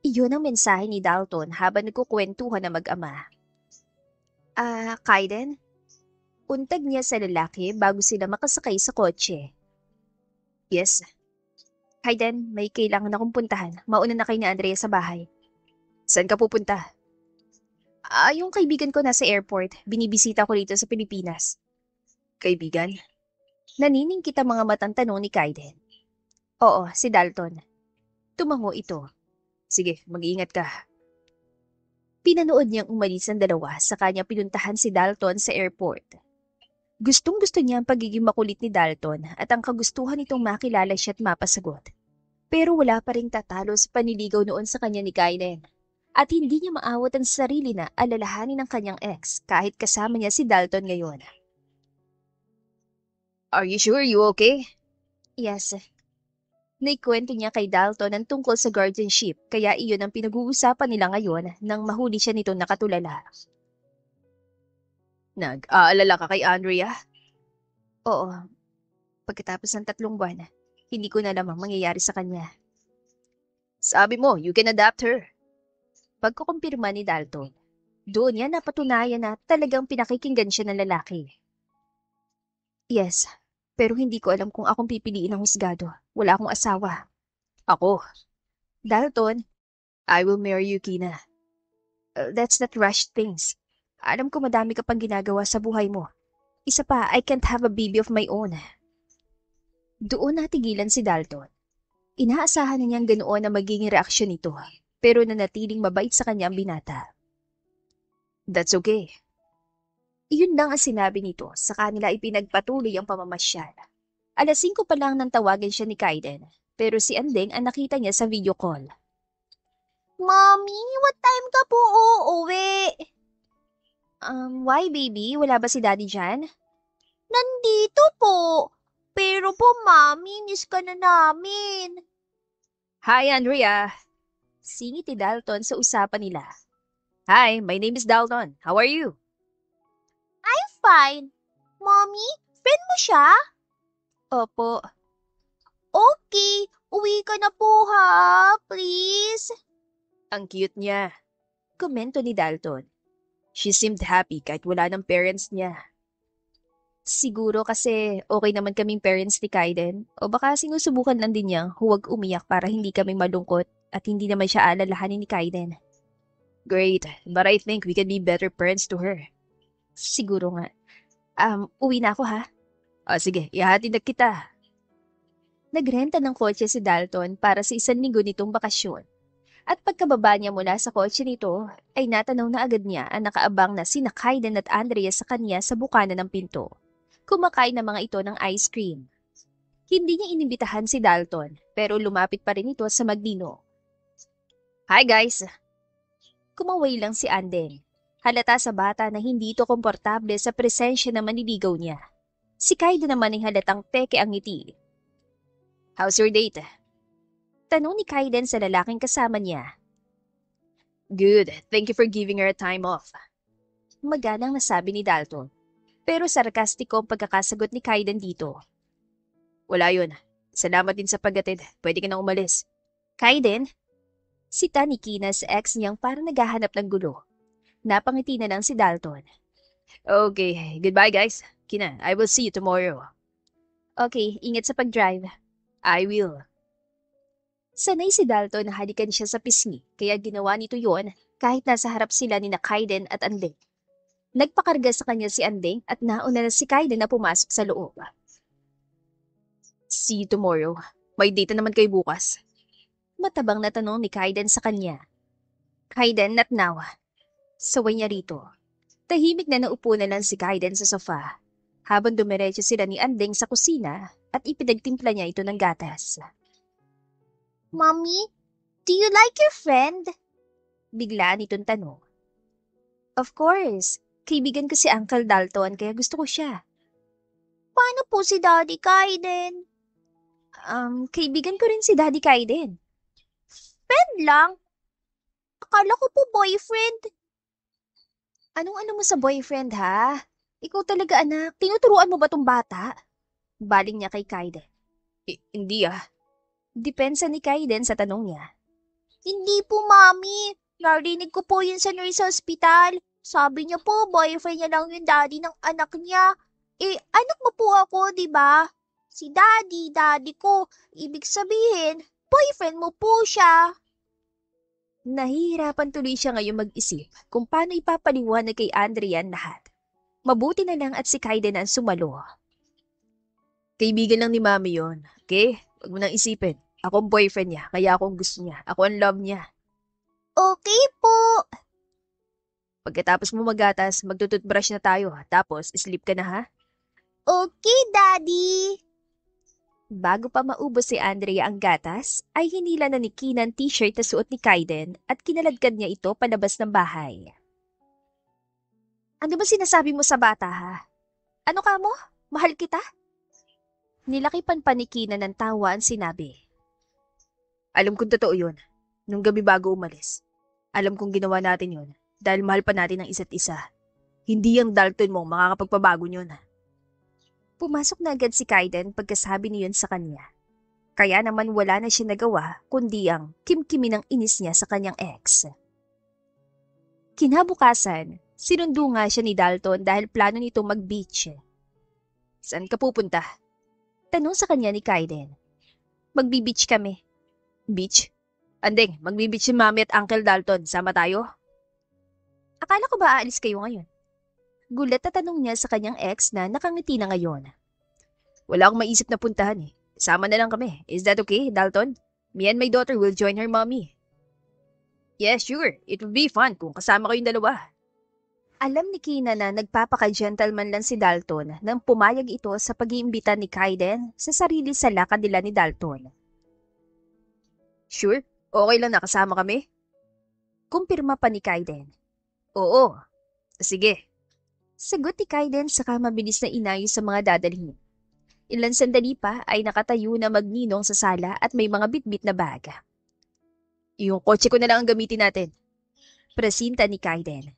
Iyon ang mensahe ni Dalton habang nagkukwentuhan na mag-ama. Kaiden? Untag niya sa lalaki bago sila makasakay sa kotse. Yes. Kaiden, may kailangan akong puntahan. Mauna na kayo ni Andrea sa bahay. Saan ka pupunta? Yung kaibigan ko nasa airport. Binibisita ko rito sa Pilipinas. Kaibigan? Nanining kita mga matang tanong ni Kaiden. Oo, si Dalton. Tumango ito. Sige, mag-iingat ka. Pinanood niyang umalis ang dalawa sa kanya pinuntahan si Dalton sa airport. Gustong-gusto niya ang pagiging makulit ni Dalton at ang kagustuhan nitong makilala siya at mapasagot. Pero wala pa ring tatalo sa paniligaw noon sa kanya ni Kaiden. At hindi niya maawat ang sarili na alalahanin ng kanyang ex kahit kasama niya si Dalton ngayon. Are you sure you okay? Yes. Naikwento niya kay Dalton ang tungkol sa guardianship kaya iyon ang pinag-uusapan nila ngayon nang mahuli siya nitong nakatulala. Nag-aalala ka kay Andrea? Oo. Pagkatapos ng 3 buwan, hindi ko na alam ang mangyayari sa kanya. Sabi mo, you can adapt her. Pagkukumpirma ni Dalton, doon niya napatunayan na talagang pinakikinggan siya ng lalaki. Yes, pero hindi ko alam kung akong pipiliin ng husgado. Wala akong asawa. Ako. Dalton, I will marry you, Kina. let's not rush things. Alam ko madami ka pang ginagawa sa buhay mo. Isa pa, I can't have a baby of my own. Doon natigilan si Dalton. Inaasahan na niyang ganoon ang magiging reaksyon nito, pero nanatiling mabait sa kanya ang binata. That's okay. Iyon lang ang sinabi nito sa kanila ipinagpatuloy ang pamamasyal. 5:00 pa lang nang tawagan siya ni Kaiden, pero si Andeng ang nakita niya sa video call. Mommy, what time ka po uuwi? Why baby? Wala ba si daddy dyan? Nandito po. Pero po, Mami, miss ka na namin. Hi, Andrea. Singit ni Dalton sa usapan nila. Hi, my name is Dalton. How are you? Fine. Mommy, friend mo siya? Opo, Okay, uwi ka na po ha, please. Ang cute niya. komento ni Dalton. She seemed happy kahit wala ng parents niya. Siguro kasi okay naman kaming parents ni Kaiden o baka sinusubukan lang din niyang huwag umiyak para hindi kami malungkot at hindi naman siya alalahanin ni Kaiden. Great, but I think we can be better parents to her. Siguro nga. Uwi na ako ha. Sige, ihatid na kita. Nagrenta ng kotse si Dalton para sa 1 linggo nitong bakasyon. At pagkababa niya mula sa kotse nito, ay natanaw na agad niya ang nakaabang na sina Kaiden at Andrea sa kanya sa bukana ng pinto. Kumakain na mga ito ng ice cream. Hindi niya inimbitahan si Dalton, pero lumapit pa rin ito sa Magdino. Hi guys! Kumaway lang si Andeng. Halata sa bata na hindi ito komportable sa presensya na maniligaw niya. Si Kaiden naman ay halatang peke ang ngiti. How's your date? Tanong ni Kaiden sa lalaking kasama niya. Good, thank you for giving her a time off. Maganang nasabi ni Dalton. Pero sarkastiko ang pagkakasagot ni Kaiden dito. Wala yun. Salamat din sa paggatid. Pwede ka nang umalis. Kaiden? Sita ni Kina sa ex niyang parang naghahanap ng gulo. Napangiti na lang si Dalton. Okay, goodbye guys. Kina, I will see you tomorrow. Okay, ingat sa pag-drive. I will. Sanay si Dalton na halikan siya sa pisngi, kaya ginawa nito yon kahit nasa harap sila ni na Kaiden at Andeng. Nagpakarga sa kanya si Andeng at nauna na si Kaiden na pumasok sa loob. See you tomorrow. May date na naman kayo bukas. Matabang na tanong ni Kaiden sa kanya. Kaiden, not now. Saway niya rito. Tahimik na naupo na lang si Kaiden sa sofa, habang dumiretso sila ni Andeng sa kusina at ipinagtimpla niya ito ng gatas. Mommy, do you like your friend? Biglaan itong tanong. Of course, kaibigan ko si Uncle Dalton kaya gusto ko siya. Paano po si Daddy Kaiden? Kaibigan ko rin si Daddy Kaiden. Friend lang? Akala ko po boyfriend. Anong-ano mo sa boyfriend ha? Ikaw talaga anak, tinuturuan mo ba tong bata? Baling niya kay Kaiden. Hindi ah. Depensa ni Kaiden sa tanong niya. Hindi po, Mommy. Narinig ko po yun sa nurse sa ospital. Sabi niya po, boyfriend niya lang yung daddy ng anak niya. Anak mo po ako, di ba? Si daddy ko. Ibig sabihin, boyfriend mo po siya. Nahihirapan tuloy siya ngayon mag-isip kung paano ipapaliwanag kay Andrea ang lahat. Mabuti na lang at si Kaiden ang sumalo. Kaibigan lang ni Mami yon. Okay? Huwag mo nang isipin. Ako ang boyfriend niya, kaya ako ang gusto niya. Ako ang love niya. Okay po. Pagkatapos mo magatas, magtututbrush na tayo. Tapos, sleep ka na ha? Okay, Daddy. Bago pa maubos si Andrea ang gatas, ay hinila na ni Kina ang t-shirt na suot ni Kaiden at kinaladkad niya ito palabas ng bahay. Ano ba sinasabi mo sa bata ha? Ano ka mo? Mahal kita? Nilakipan pa ni Kina ng tawa ang sinabi. Alam kong totoo yun. Nung gabi bago umalis. Alam kong ginawa natin yun. Dahil mahal pa natin ang isa't isa. Hindi ang Dalton mo makakapagpabago yun. Pumasok na agad si Kaiden pagkasabi niyon sa kanya. Kaya naman wala na siya nagawa kundi ang kimkimi ng inis niya sa kanyang ex. Kinabukasan, sinundo nga siya ni Dalton dahil plano nito mag-beach. Saan ka pupunta? Tanong sa kanya ni Kaiden. Magbi-beach kami. Beach? Andeng, magbi-beach si Mami at Uncle Dalton. Sama tayo? Akala ko ba aalis kayo ngayon? Gulat na tanong niya sa kanyang ex na nakangiti na ngayon. Wala akong maisip na puntahan eh. Sama na lang kami. Is that okay, Dalton? Me and my daughter will join her mommy. Yes, sure. It would be fun kung kasama kayong dalawa. Alam ni Kina na nagpapaka-gentleman lang si Dalton nang pumayag ito sa pag-iimbita ni Kaiden sa sarili sa lakad nila ni Dalton. Sure? Okay lang nakasama kami? Kumpirma pa ni Kaiden. Oo. Sige. Sagot ni Kaiden saka mabilis na inayos sa mga dadalhin. Ilan sandali pa ay nakatayo na magninong sa sala at may mga bitbit na bag. Yung kotse ko na lang ang gamitin natin. Presinta ni Kaiden.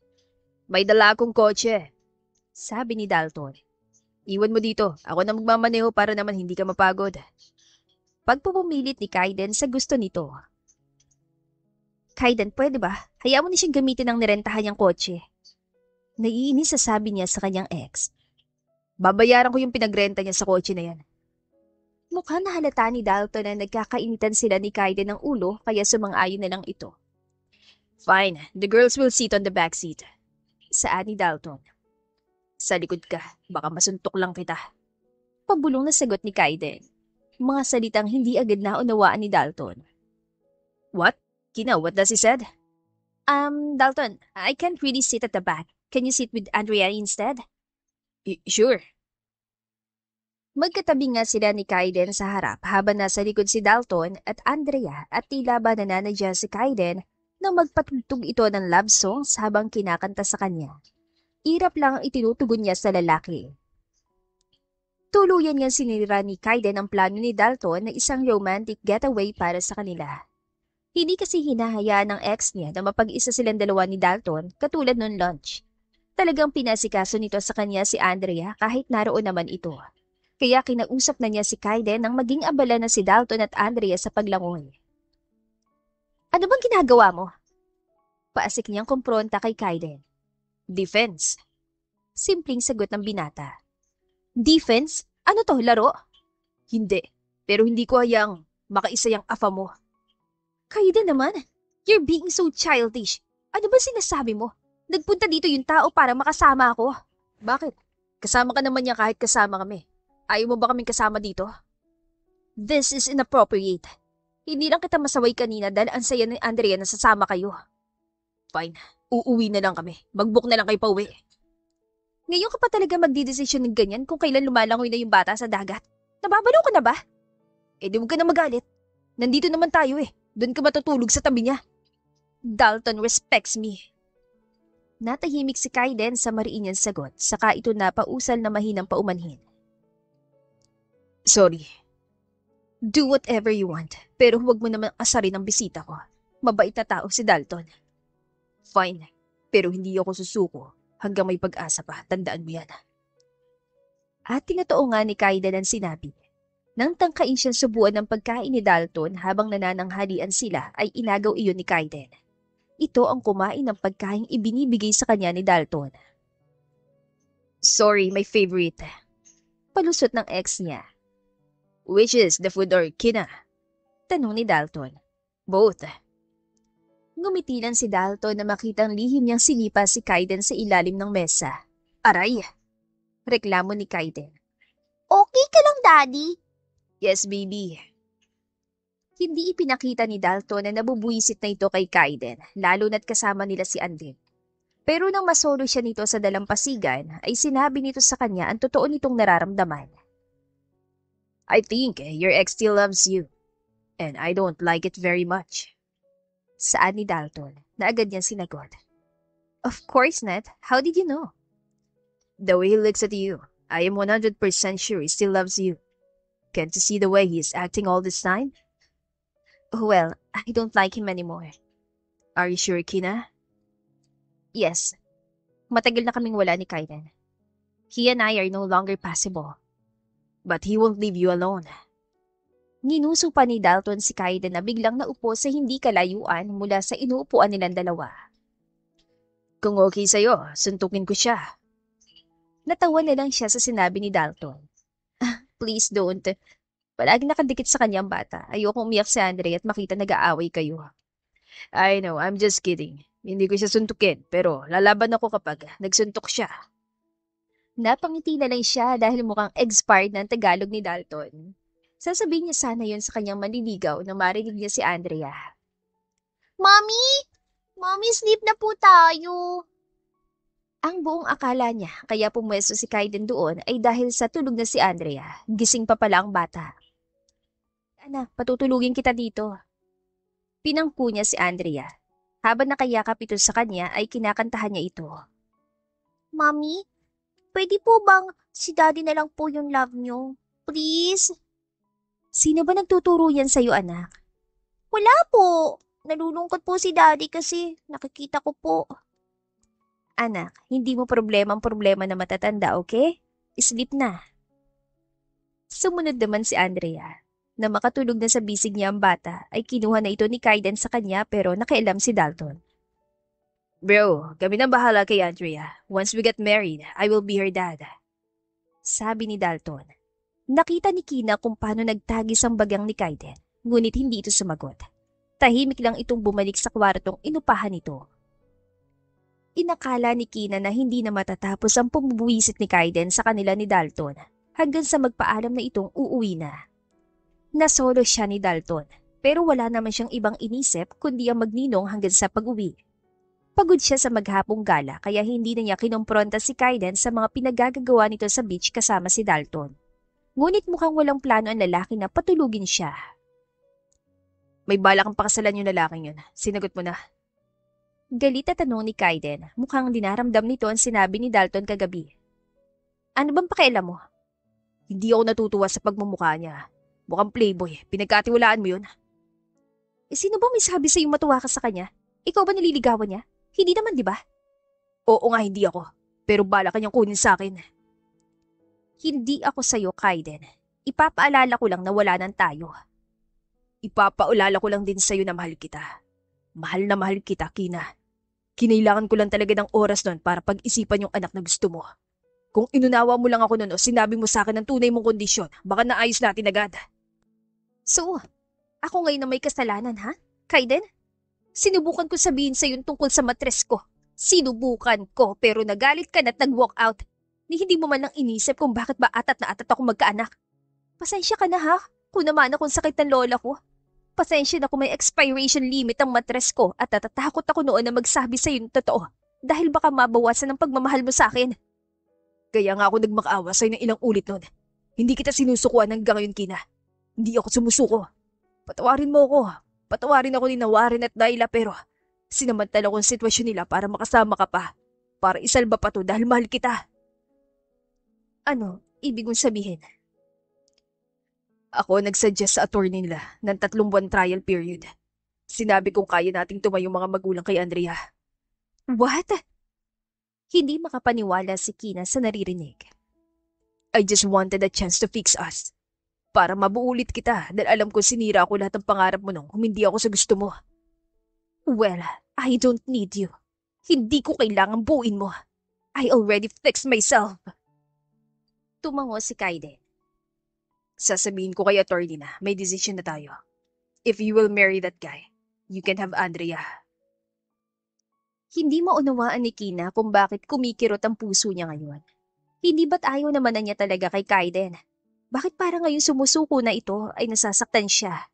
May dala akong kotse. Sabi ni Dalton. Iwan mo dito. Ako na magmamaneho para naman hindi ka mapagod. Pagpupumilit ni Kaiden sa gusto nito. Kaiden, pwede ba? Hayaan mo na siyang gamitin ang nirentahan niyang kotse. Naiinis sa sabi niya sa kanyang ex. Babayaran ko yung pinagrenta niya sa kotse na yan. Mukhang nahalata ni Dalton na nagkakainitan sila ni Kaiden ng ulo kaya sumang-ayon na lang ito. Fine, the girls will sit on the back seat. Saan ni Dalton? Sa likod ka, baka masuntok lang kita. Pabulong na sagot ni Kaiden. Mga salitang hindi agad naunawaan ni Dalton. What? Kina, what does he said? Dalton, I can't really sit at the back. Can you sit with Andrea instead? Sure. Magkatabi nga sila ni Kaiden sa harap habang nasa likod si Dalton at Andrea at tila ba nananadya si Kaiden nang magpatugtog ito ng love songs habang kinakanta sa kanya. Irap lang ang itinutugon niya sa lalaki. Tuluyan niyang sinira ni Kaiden ang plano ni Dalton na isang romantic getaway para sa kanila. Hindi kasi hinahayaan ng ex niya na mapag-isa silang dalawa ni Dalton katulad noong lunch. Talagang pinasikaso nito sa kanya si Andrea kahit naroon naman ito. Kaya kinausap na niya si Kaiden nang maging abala na si Dalton at Andrea sa paglangoy. Ano bang ginagawa mo? Paasik niyang kumpronta kay Kaiden. Defense. Simpleng sagot ng binata. Defense? Ano to, laro? Hindi. Pero hindi ko hayang makaisa yung afa mo. Kaiden naman, you're being so childish. Ano ba sinasabi mo? Nagpunta dito yung tao para makasama ako. Bakit? Kasama ka naman niya kahit kasama kami. Ayaw mo ba kaming kasama dito? This is inappropriate. Hindi lang kita masaway kanina dahil ang saya ni Andrea na sasama kayo. Fine. Uuwi na lang kami. Mag-book na lang kayo pauwi. Ngayon ka pa talaga magdidesisyon ng ganyan kung kailan lumalangoy na yung bata sa dagat. Nababalo ka na ba? Eh di huwag ka na magalit. Nandito naman tayo eh. Doon ka matutulog sa tabi niya. Dalton respects me. Natahimik si Kaiden sa mariin niyang sagot, saka ito napausal na mahinang paumanhin. Sorry. Do whatever you want, pero huwag mo naman asarin ang bisita ko. Mabait na tao si Dalton. Fine, pero hindi ako susuko hanggang may pag-asa pa. Tandaan mo yan. At tinatoo nga ni Kaiden ang sinabi. Nang tangkain siyang subuan ng pagkain ni Dalton habang nanananghalian sila ay inagaw iyon ni Kaiden. Ito ang kumain ng pagkaing ibinibigay sa kanya ni Dalton. Sorry, my favorite. Palusot ng ex niya. Which is the food or kina? Tanong ni Dalton. Both. Ngumiti lang si Dalton na makitang lihim niyang sinipa si Kaiden sa ilalim ng mesa. Aray! Reklamo ni Kaiden. Okay ka lang, Daddy? Yes, baby. Hindi ipinakita ni Dalton na nabubuisit na ito kay Kaiden, lalo na't kasama nila si Andin. Pero nang masolo siya nito sa dalampasigan, ay sinabi nito sa kanya ang totoo nitong nararamdaman. I think your ex still loves you. And I don't like it very much. Saan ni Dalton, na agad niyang sinagot. Of course not. How did you know? The way he looks at you, I am 100% sure he still loves you. Can't you see the way he is acting all this time? Well, I don't like him anymore. Are you sure, Kina? Yes. Matagal na kaming wala ni Kaiden. He and I are no longer possible. But he won't leave you alone. Ninuso pa ni Dalton si Kaiden na biglang naupo sa hindi kalayuan mula sa inuupuan nilang dalawa. Kung okay sa'yo, suntukin ko siya. Natawa na lang siya sa sinabi ni Dalton. Please don't. Palagi nakadikit sa kanyang bata. Ayokong umiyak si Andre at makita nag-aaway kayo. I know, I'm just kidding. Hindi ko siya suntukin, pero lalaban ako kapag nagsuntok siya. Napangiti na lang siya dahil mukhang expired ng Tagalog ni Dalton. Sasabihin niya sana yun sa kanyang manliligaw na marinig niya si Andrea. Mommy! Mommy, sleep na po tayo. Ang buong akala niya kaya pumwesto si Kaiden doon ay dahil sa tulog na si Andrea. Gising pa pala ang bata. Anak, patutulugin kita dito. Pinangku niya si Andrea. Habang nakayakap ito sa kanya ay kinakantahan niya ito. Mommy, pwede po bang si Daddy na lang po yung love niyo? please? Sino ba nagtuturo yan sa'yo, anak? Wala po. Nalulungkot po si Daddy kasi nakikita ko po. Anak, hindi mo problema ang problema na matatanda, okay? Sleep na. Sumunod naman si Andrea. Na makatulog na sa bisig niya ang bata, ay kinuha na ito ni Kaiden sa kanya pero nakialam si Dalton. Bro, kami na bahala kay Andrea. Once we get married, I will be her dad. Sabi ni Dalton. Nakita ni Kina kung paano nagtagis ang bagang ni Kaiden, ngunit hindi ito sumagot. Tahimik lang itong bumalik sa kwartong inupahan nito. Inakala ni Kina na hindi na matatapos ang pumubuwisit ni Kaiden sa kanila ni Dalton hanggang sa magpaalam na itong uuwi na. Nasolo siya ni Dalton pero wala naman siyang ibang inisip kundi ang magninong hanggang sa pag-uwi. Pagod siya sa maghapong gala kaya hindi na niya kinompronta si Kaiden sa mga pinagagagawa nito sa beach kasama si Dalton. Ngunit mukhang walang plano ang lalaki na patulugin siya. May balak kang pakasalan yung lalaking yun. Sinagot mo na. Galit na tanong ni Kaiden, mukhang dinaramdam nito ang sinabi ni Dalton kagabi. Ano bang pakialam mo? Hindi ako natutuwa sa pagmumukha niya. Mukhang playboy. Pinagkatiwalaan mo yun. Sino ba may sabi sa'yo matuwa ka sa kanya? Ikaw ba nililigawan niya? Hindi naman, di ba? Oo nga, hindi ako. Pero balak kanyang kunin sa akin. Hindi ako sa'yo, Kaiden. Ipapaalala ko lang na wala nang tayo. Ipapaalala ko lang din sa'yo na mahal kita. Mahal na mahal kita, Kina. Kinailangan ko lang talaga ng oras nun para pag-isipan yung anak na gusto mo. Kung inunawa mo lang ako nun o sinabi mo sa akin ng tunay mong kondisyon, baka naayos natin agad. So, ako ngayon na may kasalanan, ha? Kaiden? Sinubukan ko sabihin sa'yo tungkol sa matres ko. Sinubukan ko pero nagalit ka na at nag-walk out. Ni hindi mo man lang inisip kung bakit ba atat na atat ako magkaanak. Pasensya ka na ha, kung naman akong sakit ng lola ko. Pasensya na kung may expiration limit ang matres ko at natatakot ako noon na magsabi sa'yo ng totoo dahil baka mabawasan ang pagmamahal mo sa akin. Kaya nga ako nagmakaawa sa'yo ng ilang ulit nun. Hindi kita sinusukuan hanggang ngayon, Kina. Hindi ako sumusuko. Patawarin mo ako. Patawarin ako ni Nawarin at Dayla pero sinamantala ko ang sitwasyon nila para makasama ka pa. Para isalba pa to dahil mahal kita. Ano, ibig mong sabihin? Ako nagsuggest sa attorney nila ng 3 buwan trial period. Sinabi kong kaya nating tumayong mga magulang kay Andrea. What? Hindi makapaniwala si Kina sa naririnig. I just wanted a chance to fix us. Para mabuulit kita dahil alam ko sinira ko lahat ng pangarap mo nung hindi ako sa gusto mo. Well, I don't need you. Hindi ko kailangang buuin mo. I already fixed myself. Tumango si Kaiden. Sasabihin ko kay attorney na may decision na tayo. If you will marry that guy, you can have Andrea. Hindi maunawaan ni Kina kung bakit kumikirot ang puso niya ngayon. Hindi ba't ayaw naman na niya talaga kay Kaiden? Bakit parang ngayon sumusuko na ito ay nasasaktan siya?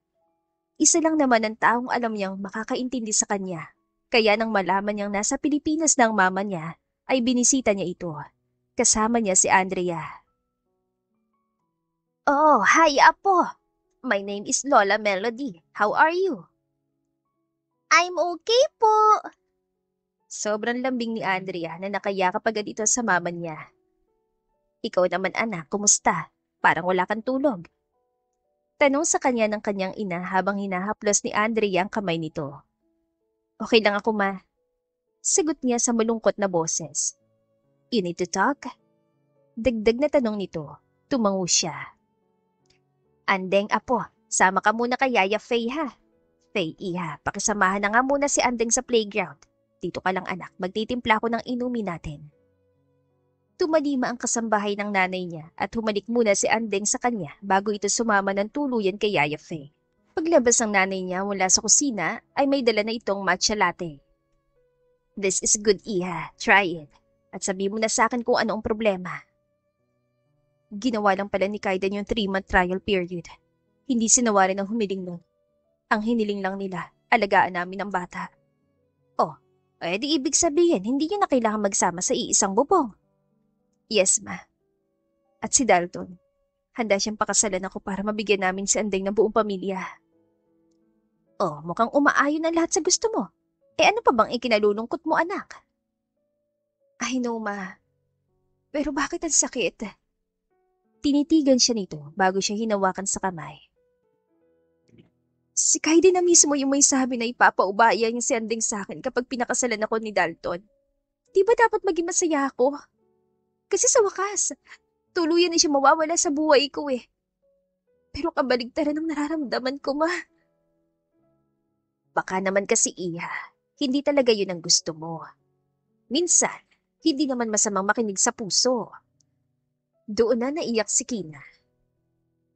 Isa lang naman ang taong alam niyang makakaintindi sa kanya. Kaya nang malaman niyang nasa Pilipinas na ang mama niya, ay binisita niya ito. Kasama niya si Andrea. Oh, hi Apo! My name is Lola Melody. How are you? I'm okay po. Sobrang lambing ni Andrea na nakayakap agad ito sa mama niya. Ikaw naman anak, kumusta? Parang wala kang tulog. Tanong sa kanya ng kanyang ina habang hinahaplos ni Andrea ang kamay nito. Okay lang ako ma. Sagot niya sa malungkot na boses. You need to talk? Dagdag na tanong nito. Tumango siya. Andeng apo, sama ka muna kay Yaya Faye ha. Faye iha, pakisamahan na nga muna si Andeng sa playground. Dito ka lang anak, magtitimpla ko ng inumin natin. Tumalima ang kasambahay ng nanay niya at humalik muna si Andeng sa kanya bago ito sumama ng tuluyan kay Yaya Faye. Paglabas ng nanay niya mula sa kusina ay may dala na itong matcha latte. This is good iha, try it. At sabi mo na sa akin kung ano ang problema. Ginawa lang pala ni Kaiden yung 3-month trial period. Hindi sinawarin ang humiling nun. Ang hiniling lang nila, alagaan namin ang bata. Oh, di ibig sabihin hindi niyo na kailangan magsama sa iisang bubong. Yes, ma. At si Dalton, handa siyang pakasalan ako para mabigyan namin si Andeng ng buong pamilya. Oh, mukhang umaayon na lahat sa gusto mo. Ano pa bang ikinalulungkot mo, anak? I know, ma. Pero bakit ang sakit? Tinitigan siya nito bago siya hinawakan sa kamay. Si Kaide na mismo yung may sabi na ipapaubaya niya si Anding sa akin kapag pinakasalan ako ni Dalton. Di ba dapat maging masaya ako? Kasi sa wakas, tuluyan na siya mawawala sa buhay ko eh. Pero kabaligtaran ang nararamdaman ko, ma. Baka naman kasi Iha, hindi talaga yun ang gusto mo. Minsan, hindi naman masamang makinig sa puso. Doon na naiyak si Kina.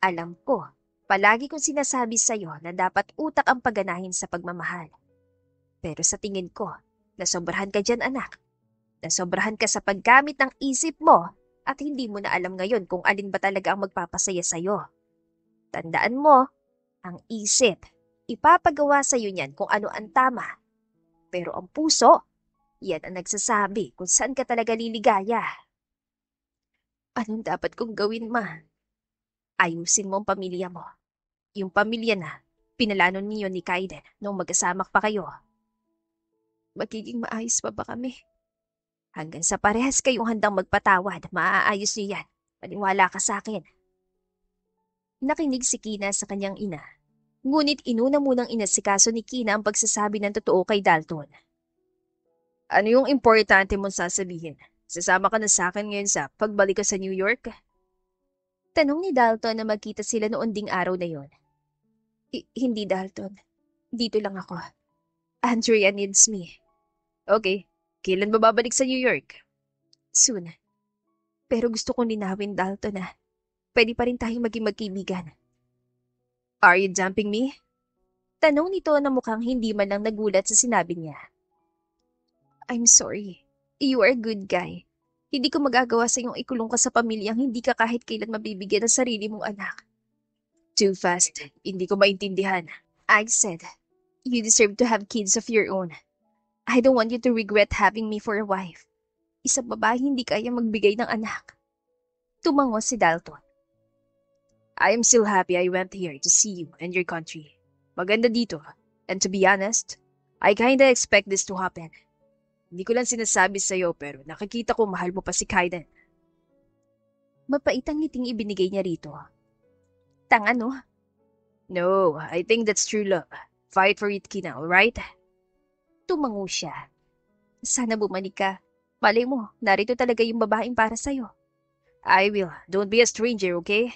Alam ko, palagi kong sinasabi sa'yo na dapat utak ang pagganahin sa pagmamahal. Pero sa tingin ko, nasobrahan ka dyan anak. Nasobrahan ka sa paggamit ng isip mo at hindi mo na alam ngayon kung alin ba talaga ang magpapasaya sa'yo. Tandaan mo, ang isip, ipapagawa sa'yo niyan kung ano ang tama. Pero ang puso, yan ang nagsasabi kung saan ka talaga liligaya. Anong dapat kong gawin, ma? Ayusin mo ang pamilya mo. Yung pamilya na pinalano niyo ni Kaiden nung magkasama pa kayo. Magiging maayos pa ba kami? Hanggang sa parehas kayong handang magpatawad, maaayos niyo yan. Maniwala ka sa akin. Nakinig si Kina sa kanyang ina. Ngunit inuna munang inasikaso ni Kina ang pagsasabi ng totoo kay Dalton. Ano yung importante mong sasabihin? Sasama ka na sa akin ngayon sa pagbalik ko sa New York? Tanong ni Dalton na magkita sila noon ding araw na yon. Hindi Dalton. Dito lang ako. Andrea needs me. Okay. Kailan ba babalik sa New York? Soon. Pero gusto kong linawin, Dalton na pwede pa rin tayong maging magkaibigan. Are you dumping me? Tanong nito na mukhang hindi man lang nagulat sa sinabi niya. I'm sorry. You are a good guy. Hindi ko magagawa sa iyong ikulong ka sa pamilyang hindi ka kahit kailan mabibigyan ng sarili mong anak. Too fast. Hindi ko maintindihan. I said, you deserve to have kids of your own. I don't want you to regret having me for a wife. Isang babae hindi kaya magbigay ng anak. Tumango si Dalton. I am still happy I went here to see you and your country. Maganda dito. And to be honest, I kinda expect this to happen. Hindi ko lang sinasabi sa'yo pero nakikita ko mahal mo pa si Kaiden. Mapait ang ngiting ibinigay niya rito. Tanga no? No, I think that's true love. Fight for it, Kina, alright? Tumango siya. Sana bumalik ka. Malay mo, narito talaga yung babaeng para sa'yo. I will. Don't be a stranger, okay?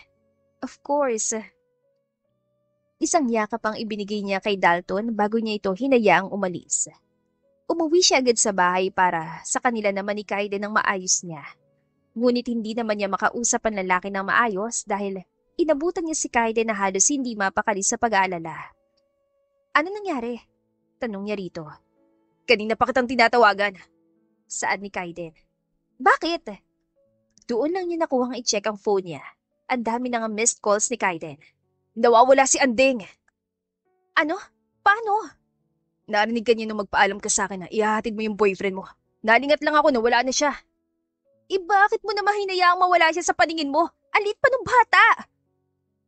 Of course. Isang yakap ang ibinigay niya kay Dalton bago niya ito hinayaang umalis. Umuwi siya agad sa bahay para sa kanila naman ni Kaiden ng maayos niya. Ngunit hindi naman niya makausap ang lalaki ng maayos dahil inabutan niya si Kaiden na halos hindi mapakali sa pag-aalala. Ano nangyari? Tanong niya rito. Kanina pa kitang tinatawagan. Saan ni Kaiden? Bakit? Doon lang niya nakuhang i-check ang phone niya. Ang dami na nga missed calls ni Kaiden. Nawawala si Anding. Ano? Paano? Narinig ka niya nung magpaalam ka sa akin na ihahatid mo yung boyfriend mo. Nalingat lang ako na wala na siya. Bakit mo naman hinayaang mawala siya sa paningin mo? Alit pa ng bata!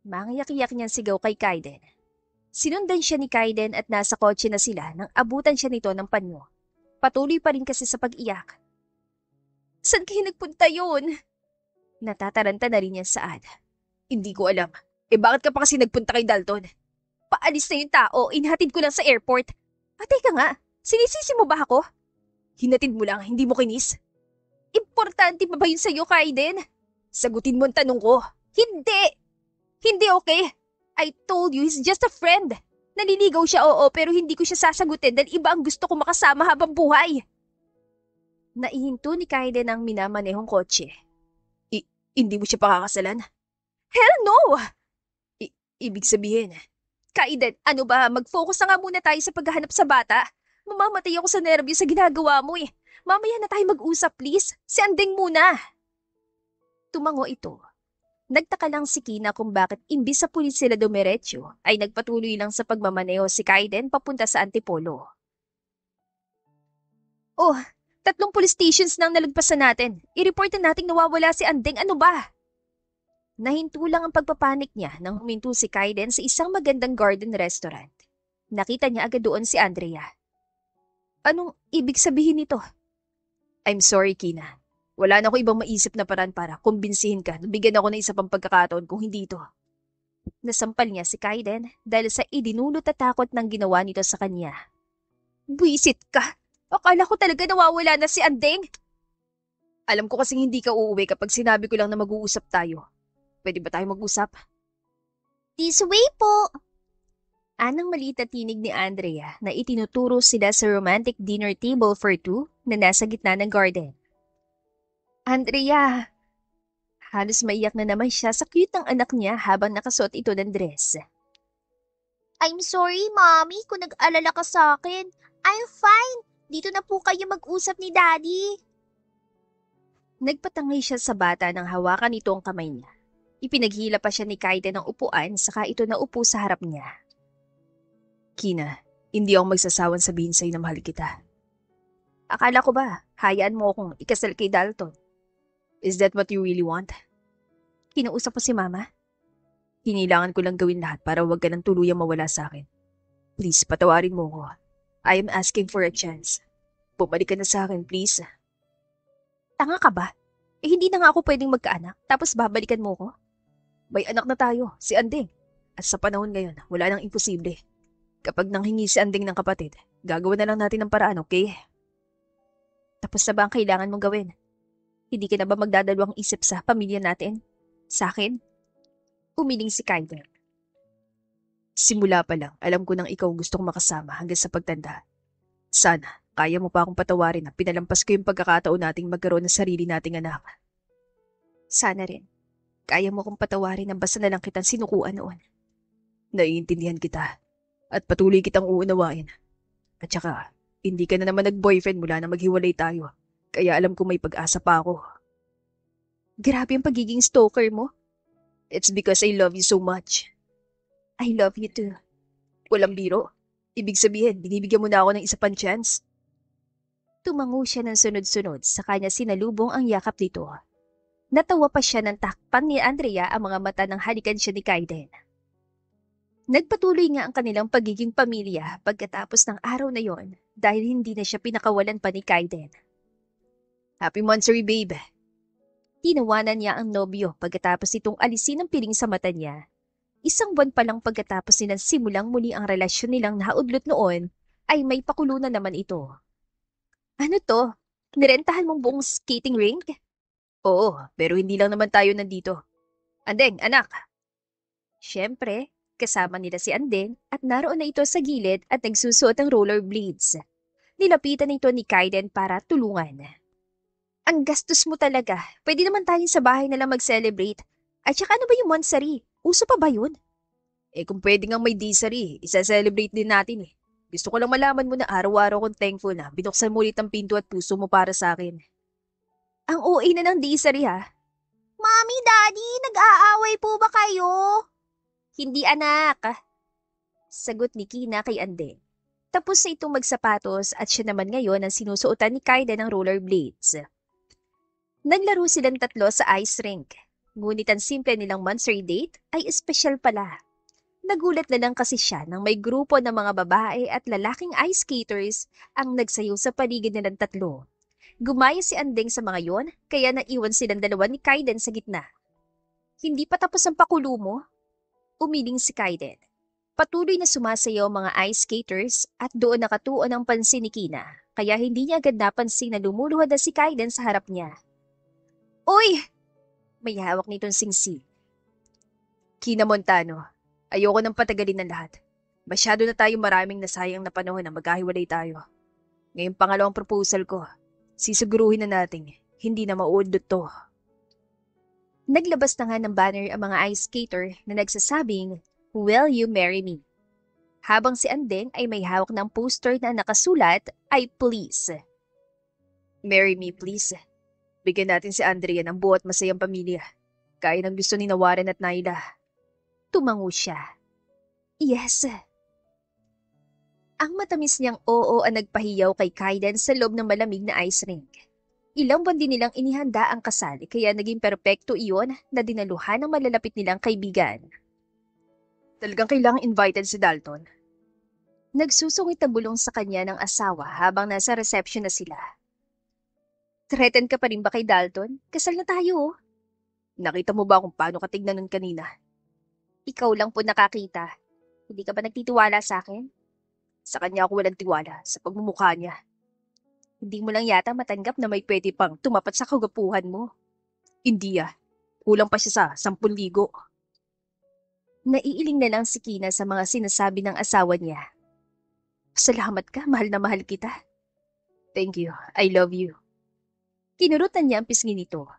Mangiyak-iyak niyang sigaw kay Kaiden. Sinundan siya ni Kaiden at nasa kotse na sila nang abutan siya nito ng panyo. Patuloy pa rin kasi sa pag-iyak. Saan kayo nagpunta yun? Natataranta na rin niya saad. Hindi ko alam. Bakit ka pa kasi nagpunta kay Dalton? Paalis na yung tao, inhatid ko lang sa airport. Teka nga, sinisisi mo ba ako? Hinatid mo lang, hindi mo kinis? Importante pa ba yun sa'yo, Kaiden? Sagutin mo ang tanong ko. Hindi! Hindi okay. I told you he's just a friend. Naliligaw siya, oo, pero hindi ko siya sasagutin dahil iba ang gusto ko makasama habang buhay. Naihinto ni Kaiden ang minamanehong kotse. Hindi mo siya pakakasalan? Hell no! Ibig sabihin, Kaiden, ano ba, mag-focus na nga muna tayo sa paghahanap sa bata. Mamamatay ako sa nervyos sa ginagawa mo eh. Mamaya na tayo mag-usap please. Si Andeng muna. Tumango ito. Nagtaka lang si Kina kung bakit imbis sa pulis sila dumiretso ay nagpatuloy lang sa pagmamaneho si Kaiden papunta sa Antipolo. Oh, 3 police stations nang nalagpasan natin. I-report na nating nawawala si Andeng, ano ba? Nahinto lang ang pagpapanik niya nang huminto si Kaiden sa isang magandang garden restaurant. Nakita niya agad doon si Andrea. Anong ibig sabihin nito? I'm sorry, Kina. Wala na ako ibang maisip na paraan para kumbinsihin ka na bigyan ako ng isa pang pagkakataon kung hindi ito. Nasampal niya si Kaiden dahil sa idinulot at takot ng ginawa nito sa kanya. Buisit ka! Akala ko talaga nawawala na si Andeng. Alam ko kasing hindi ka uuwi kapag sinabi ko lang na mag-uusap tayo. Pwede ba tayo mag-usap? This way po. Anang maliit na tinig ni Andrea na itinuturo sila sa romantic dinner table for two na nasa gitna ng garden. Andrea! Halos maiyak na naman siya sa cute ng anak niya habang nakasuot ito ng dress. I'm sorry, Mommy, kung nag-alala ka sa akin. I'm fine. Dito na po kayo mag-usap ni Daddy. Nagpatangay siya sa bata nang hawakan nito ang kamay niya. Ipinaghila pa siya ni Kaiden ng upuan saka ito naupo sa harap niya. Kina, hindi ako magsasawang sabihin sa'yo na mahal kita. Akala ko ba, hayaan mo akong ikasal kay Dalton? Is that what you really want? Kinausap mo si Mama? Hinilangan ko lang gawin lahat para wag ka nang tuluyang mawala sa akin. Please, patawarin mo ko. I am asking for a chance. Bumalik ka na sa akin, please. Tanga ka ba? Hindi na nga ako pwedeng magkaanak, tapos babalikan mo ko? May anak na tayo, si Anding. At sa panahon ngayon, wala nang imposible. Kapag nanghingi si Anding ng kapatid, gagawa na lang natin ng paraan, okay? Tapos na ba ang kailangan mong gawin? Hindi ka na ba magdadalawang isip sa pamilya natin? Sa akin? Umiling si Kaiden. Simula pa lang, alam ko nang ikaw gustong makasama hanggang sa pagtanda. Sana, kaya mo pa akong patawarin na pinalampas ko yung pagkakataon nating magkaroon ng sarili nating anak. Sana rin. Kaya mo kong patawarin na basta na lang kitang sinukuan noon. Naiintindihan kita. At patuloy kitang uunawain. At saka, hindi ka na naman nag-boyfriend mula na maghiwalay tayo. Kaya alam ko may pag-asa pa ako. Grabe ang pagiging stalker mo. It's because I love you so much. I love you too. Walang biro. Ibig sabihin, binibigyan mo na ako ng isa pang chance. Tumango siya ng sunod-sunod sa kanya sinalubong ang yakap nito. Natawa pa siya ng takpan ni Andrea ang mga mata ng halikan siya ni Kaiden. Nagpatuloy nga ang kanilang pagiging pamilya pagkatapos ng araw na yon dahil hindi na siya pinakawalan pa ni Kaiden. Happy monthsary, babe. Tinawanan niya ang nobyo pagkatapos itong alisin ang piling sa mata niya. Isang buwan pa lang pagkatapos nilang simulang muli ang relasyon nilang naudlot noon, ay may pakulo na naman ito. Ano to? Nirentahan mong buong skating rink? Oo, pero hindi lang naman tayo nandito. Andeng, anak. Siyempre, kasama nila si Andeng at naroon na ito sa gilid at nagsusuot ng rollerblades. Nilapitan ito ni Kaiden para tulungan. Ang gastos mo talaga. Pwede naman tayong sa bahay na lang mag-celebrate. At saka ano ba yung monthsary? Uso pa ba yun? Kung pwede nga may disary, isa-celebrate din natin eh. Gusto ko lang malaman mo na araw-araw kong thankful na binuksan mo ulit ang pinto at puso mo para sa akin. Ang OA na ng disary ha. Mommy, Daddy, nag-aaway po ba kayo? Hindi anak. Sagot ni Kina kay Andeng. Tapos na itong magsapatos at siya naman ngayon ang sinusuotan ni Kaiden ng rollerblades. Naglaro silang tatlo sa ice rink. Ngunit ang simple nilang monthsary date ay espesyal pala. Nagulat na lang kasi siya nang may grupo ng mga babae at lalaking ice skaters ang nagsayaw sa paligid nilang tatlo. Gumaya si Andeng sa mga yon, kaya naiwan silang dalawa ni Kaiden sa gitna. Hindi pa tapos ang pakulo mo? Umiling si Kaiden. Patuloy na sumasayaw ang mga ice skaters at doon nakatuon ang pansin ni Kina, kaya hindi niya agad napansin na lumuluhod na si Kaiden sa harap niya. Uy! May hawak nitong singsi. Kina Montano, ayoko nang patagalin ng lahat. Masyado na tayo maraming nasayang na panahon na magkahiwalay tayo. Ngayong pangalawang proposal ko, sisiguruhin na natin, hindi na mauudot to. Naglabas na nga ng banner ang mga ice skater na nagsasabing, "Will you marry me?" Habang si Andeng ay may hawak ng poster na nakasulat ay "Please." Marry me, please. Bigyan natin si Andrea ng buo at masayang pamilya. Kaya ng gusto ni Warren at Naila. Tumango siya. Yes. Ang matamis niyang oo ang nagpahiyaw kay Kaiden sa loob ng malamig na ice rink. Ilang buwan din nilang inihanda ang kasal kaya naging perpekto iyon na dinaluhan ng malalapit nilang kaibigan. Talagang kailangang invited si Dalton. Nagsusungit ang bulong sa kanya ng asawa habang nasa reception na sila. Threaten ka pa rin ba kay Dalton? Kasal na tayo, oh. Nakita mo ba kung paano ka tignan nun kanina? Ikaw lang po nakakita. Hindi ka ba nagtitiwala sa akin? Sa kanya ako walang tiwala sa pagmumukha niya. Hindi mo lang yata matanggap na may pwede pang tumapat sa kagapuhan mo. Hindi ah. Kulang pa siya sa 10,000. Naiiling na lang si Kina sa mga sinasabi ng asawa niya. Salamat ka, mahal na mahal kita. Thank you. I love you. Kinurutan niya ang pisngi nito.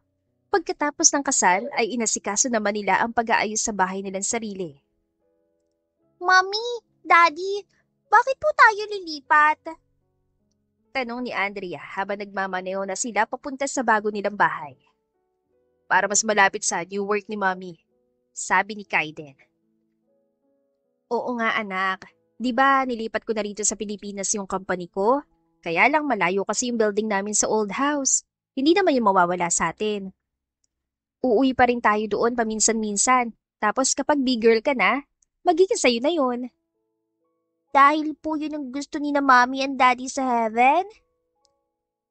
Pagkatapos ng kasal ay inasikaso naman nila ang pag-aayos sa bahay nilang sarili. Mami, Daddy, bakit po tayo lilipat? Tanong ni Andrea habang nagmamaneho na sila papunta sa bago nilang bahay. Para mas malapit sa new work ni Mommy. Sabi ni Kaiden. Oo nga anak, di ba nilipat ko na rito sa Pilipinas yung company ko? Kaya lang malayo kasi yung building namin sa old house. Hindi naman yung mawawala sa atin. Uuwi pa rin tayo doon paminsan-minsan. Tapos kapag big girl ka na, magiging sa'yo na yun. Dahil po yun ang gusto ni na Mommy and Daddy sa heaven?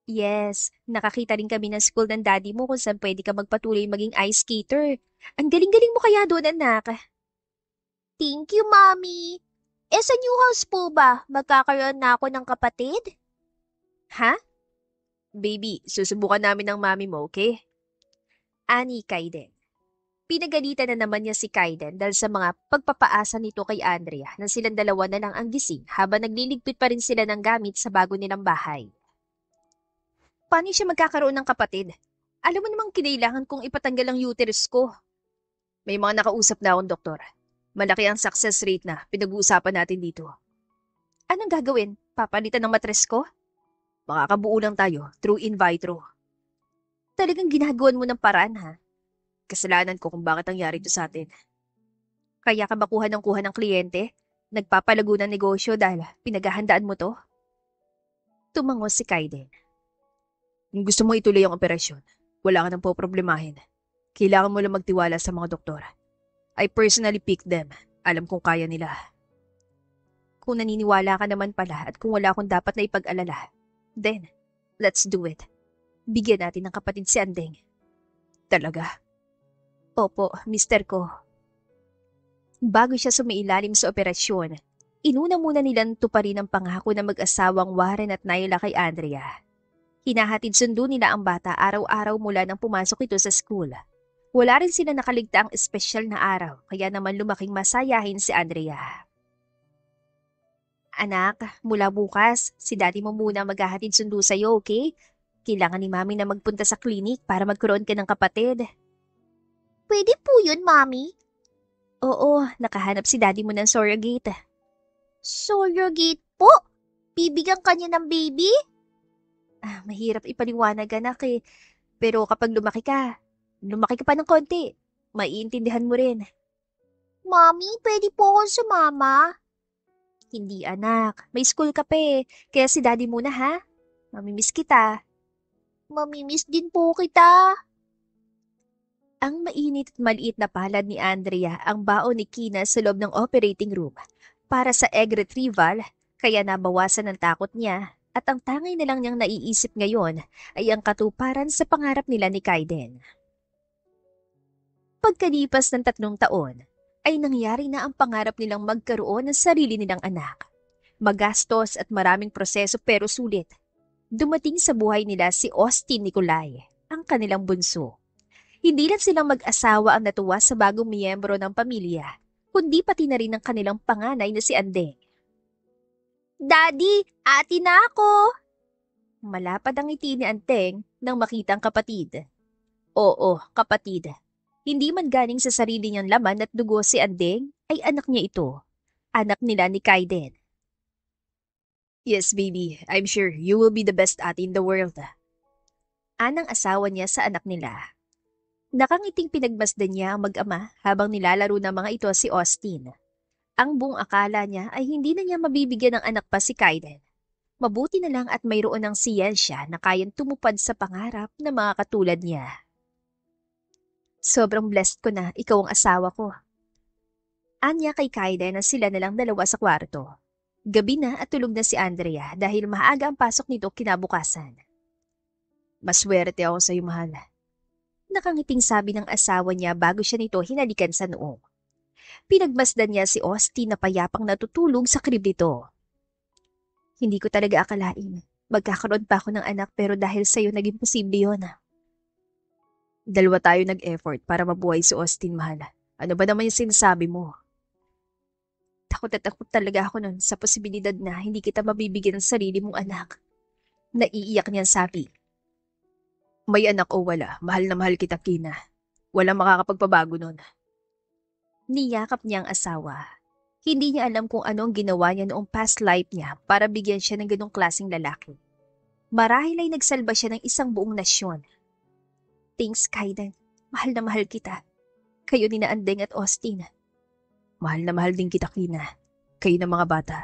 Yes, nakakita rin kami ng school ng daddy mo kung saan pwede ka magpatuloy maging ice skater. Ang galing-galing mo kaya doon anak. Thank you, Mommy. Sa new house po ba, magkakaroon na ako ng kapatid? Ha? Baby, susubukan namin ng Mommy mo, okay? Ani Kaiden. Pinagalitan na naman niya si Kaiden dahil sa mga pagpapaasa nito kay Andrea na silang dalawa na lang ang gising habang nagliligpit pa rin sila ng gamit sa bago nilang bahay. Paano siya magkakaroon ng kapatid? Alam mo namang kinailangan kong ipatanggal ang uterus ko. May mga nakausap na akong doktor. Malaki ang success rate na pinag-uusapan natin dito. Anong gagawin? Papalitan ng matres ko? Makakabuo lang tayo through in vitro. Talagang ginagawan mo ng paraan ha? Kasalanan ko kung bakit nangyari ito sa atin. Kaya ka ba kuha ng kliyente? Nagpapalago ng negosyo dahil pinaghahandaan mo to? Tumango si Kaiden. Kung gusto mo ituloy ang operasyon, wala ka nang poproblemahin. Kailangan mo lang magtiwala sa mga doktor. I personally picked them. Alam kong kaya nila. Kung naniniwala ka naman pala at kung wala akong dapat na ipag-alala, then, let's do it. Bigyan natin ng kapatid si Andeng. Talaga? Opo, mister ko. Bago siya sumailalim sa operasyon, inuna muna nilang tuparin ang pangako ng mag-asawang Warren at Naila kay Andrea. Hinahatid sundo nila ang bata araw-araw mula nang pumasok ito sa school. Wala rin sila nakaligtaang espesyal na araw, kaya naman lumaking masayahin si Andrea. Anak, mula bukas, si daddy mo muna maghahatid sundo sa'yo, okay? Kailangan ni mami na magpunta sa klinik para magkaroon ka ng kapatid. Pwede po yun, Mommy. Oo, nakahanap si daddy mo ng surrogate. Surrogate po? Bibigyan kanya ng baby? Mahirap ipaliwanag anak eh. Pero kapag lumaki ka pa ng konti, maiintindihan mo rin. Mommy, pwede po akong sumama? Hindi anak, may school ka pa eh. Kaya si daddy muna ha. Mamimiss kita. Mamimiss din po kita. Ang mainit at maliit na palad ni Andrea ang baon ni Kina sa loob ng operating room para sa egg retrieval, kaya nabawasan ang takot niya at ang tangay na lang niyang naiisip ngayon ay ang katuparan sa pangarap nila ni Kaiden. Pagkalipas ng 3 taon, ay nangyari na ang pangarap nilang magkaroon ng sarili nilang anak. Magastos at maraming proseso pero sulit. Dumating sa buhay nila si Austin Nicolay, ang kanilang bunso. Hindi lang silang mag-asawa ang natuwa sa bagong miyembro ng pamilya, kundi pati na rin ang kanilang panganay na si Andeng. Daddy, ate na ako. Malapad ang ngiti ni Andeng nang makita ang kapatid. Oo, kapatid. Hindi man galing sa sarili niyang laman at dugo si Andeng, ay anak niya ito. Anak nila ni Kaiden. Yes, baby. I'm sure you will be the best ate in the world. Anang asawa niya sa anak nila. Nakangiting pinagmasdan niya ang mag-ama habang nilalaro ng mga ito si Austin. Ang buong akala niya ay hindi na niya mabibigyan ng anak pa si Kaiden. Mabuti na lang at mayroon ng siyensya na kayang tumupad sa pangarap ng mga katulad niya. Sobrang blessed ko na ikaw ang asawa ko. Anya kay Kaiden na sila nalang dalawa sa kwarto. Gabi na at tulog na si Andrea dahil maaga ang pasok nito kinabukasan. Maswerte ako sa'yo, mahal. Nakangiting sabi ng asawa niya bago siya nito hinalikan sa noo. Pinagmasdan niya si Austin na payapang natutulog sa krib nito. Hindi ko talaga akalain. Magkakaroon pa ako ng anak pero dahil sa'yo naging posible yun. Dalawa tayo nag-effort para mabuhay si Austin, mahal. Ano ba naman yung sinasabi mo? Takot at takot talaga ako nun sa posibilidad na hindi kita mabibigyan ng sarili mong anak. Naiiyak niyan sabi. May anak o wala, mahal na mahal kita, Kina. Walang makakapagpabago nun. Niyakap niya ang asawa. Hindi niya alam kung ano ang ginawa niya noong past life niya para bigyan siya ng ganong klaseng lalaki. Marahil ay nagsalba siya ng isang buong nasyon. Thanks, Kaiden. Mahal na mahal kita. Kayo ni na Andeng at Austin. Mahal na mahal din kita, Kina. Kayo ng mga bata.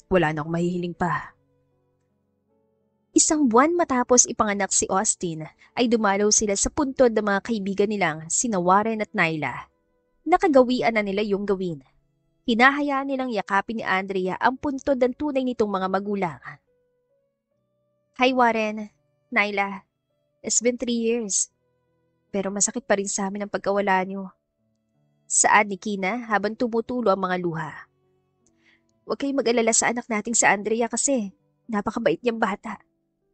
Wala na akong mahihiling pa. Isang buwan matapos ipanganak si Austin, ay dumalaw sila sa puntod ng mga kaibigan nilang sina Warren at Nyla. Nakagawian na nila yung gawin. Hinahayaan nilang yakapin ni Andrea ang puntod ng tunay nitong mga magulang. Hi Warren, Nyla. It's been 3 years. Pero masakit pa rin sa amin ang pagkawala niyo. Saad ni Kina habang tumutulo ang mga luha. Huwag kayong mag-alala sa anak nating si Andrea kasi napakabait niyang bata.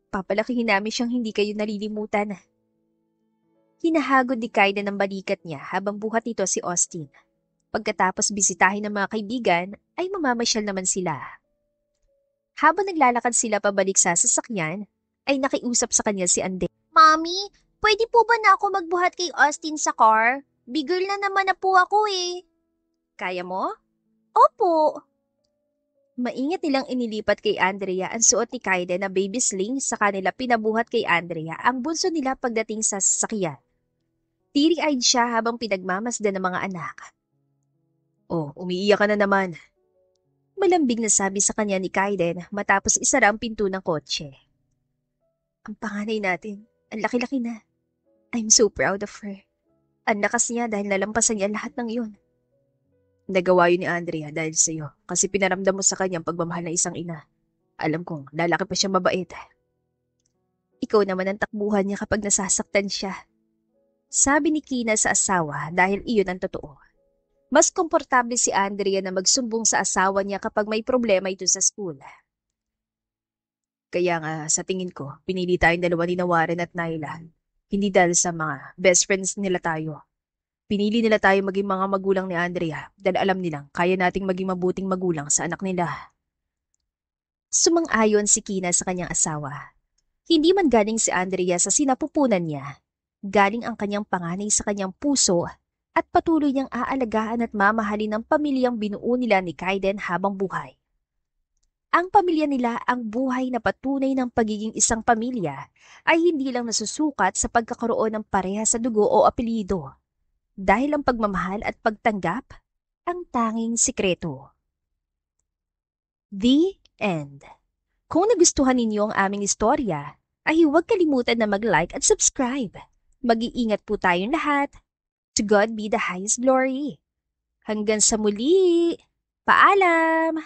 Papalakihin namin siyang hindi kayo nalilimutan. Hinahagod ni Kaida ng balikat niya habang buhat nito si Austin. Pagkatapos bisitahin ng mga kaibigan, ay mamamasyal naman sila. Habang naglalakad sila pabalik sa sasakyan, ay nakiusap sa kanya si Ande. Mami, pwede po ba na ako magbuhat kay Austin sa car? Bigirl na naman na po ako eh. Kaya mo? Opo. Maingat nilang inilipat kay Andrea ang suot ni Kaida na baby sling sa kanila pinabuhat kay Andrea ang bunso nila pagdating sa sasakyan. Teary-eyed siya habang pinagmamasdan ng mga anak. Oh, umiiyak ka na naman. Malambing na sabi sa kanya ni Kaiden matapos isara ang pinto ng kotse. Ang panganay natin, ang laki-laki na. I'm so proud of her. Ang lakas niya dahil nalampasan niya lahat ng yun. Nagawa yun ni Andrea dahil sa'yo kasi pinaramdam mo sa kanya ang pagmamahal ng isang ina. Alam kong lalaki pa siya mabait. Ikaw naman ang takbuhan niya kapag nasasaktan siya. Sabi ni Kina sa asawa dahil iyon ang totoo. Mas komportable si Andrea na magsumbong sa asawa niya kapag may problema ito sa school. Kaya nga sa tingin ko, pinili tayong dalawa ni Warren at Nyla. Hindi dahil sa mga best friends nila tayo. Pinili nila tayo maging mga magulang ni Andrea dahil alam nilang kaya nating maging mabuting magulang sa anak nila. Sumang-ayon si Kina sa kanyang asawa. Hindi man galing si Andrea sa sinapupunan niya. Galing ang kanyang panganay sa kanyang puso at patuloy niyang aalagaan at mamahalin ang pamilyang binuo nila ni Kaiden habang buhay. Ang pamilya nila ang buhay na patunay ng pagiging isang pamilya ay hindi lang nasusukat sa pagkakaroon ng pareha sa dugo o apelyido. Dahil ang pagmamahal at pagtanggap ang tanging sikreto. The End. Kung nagustuhan ninyo ang aming istorya, ay huwag kalimutan na mag-like at subscribe. Mag-iingat po tayong lahat. To God be the highest glory. Hanggang sa muli. Paalam!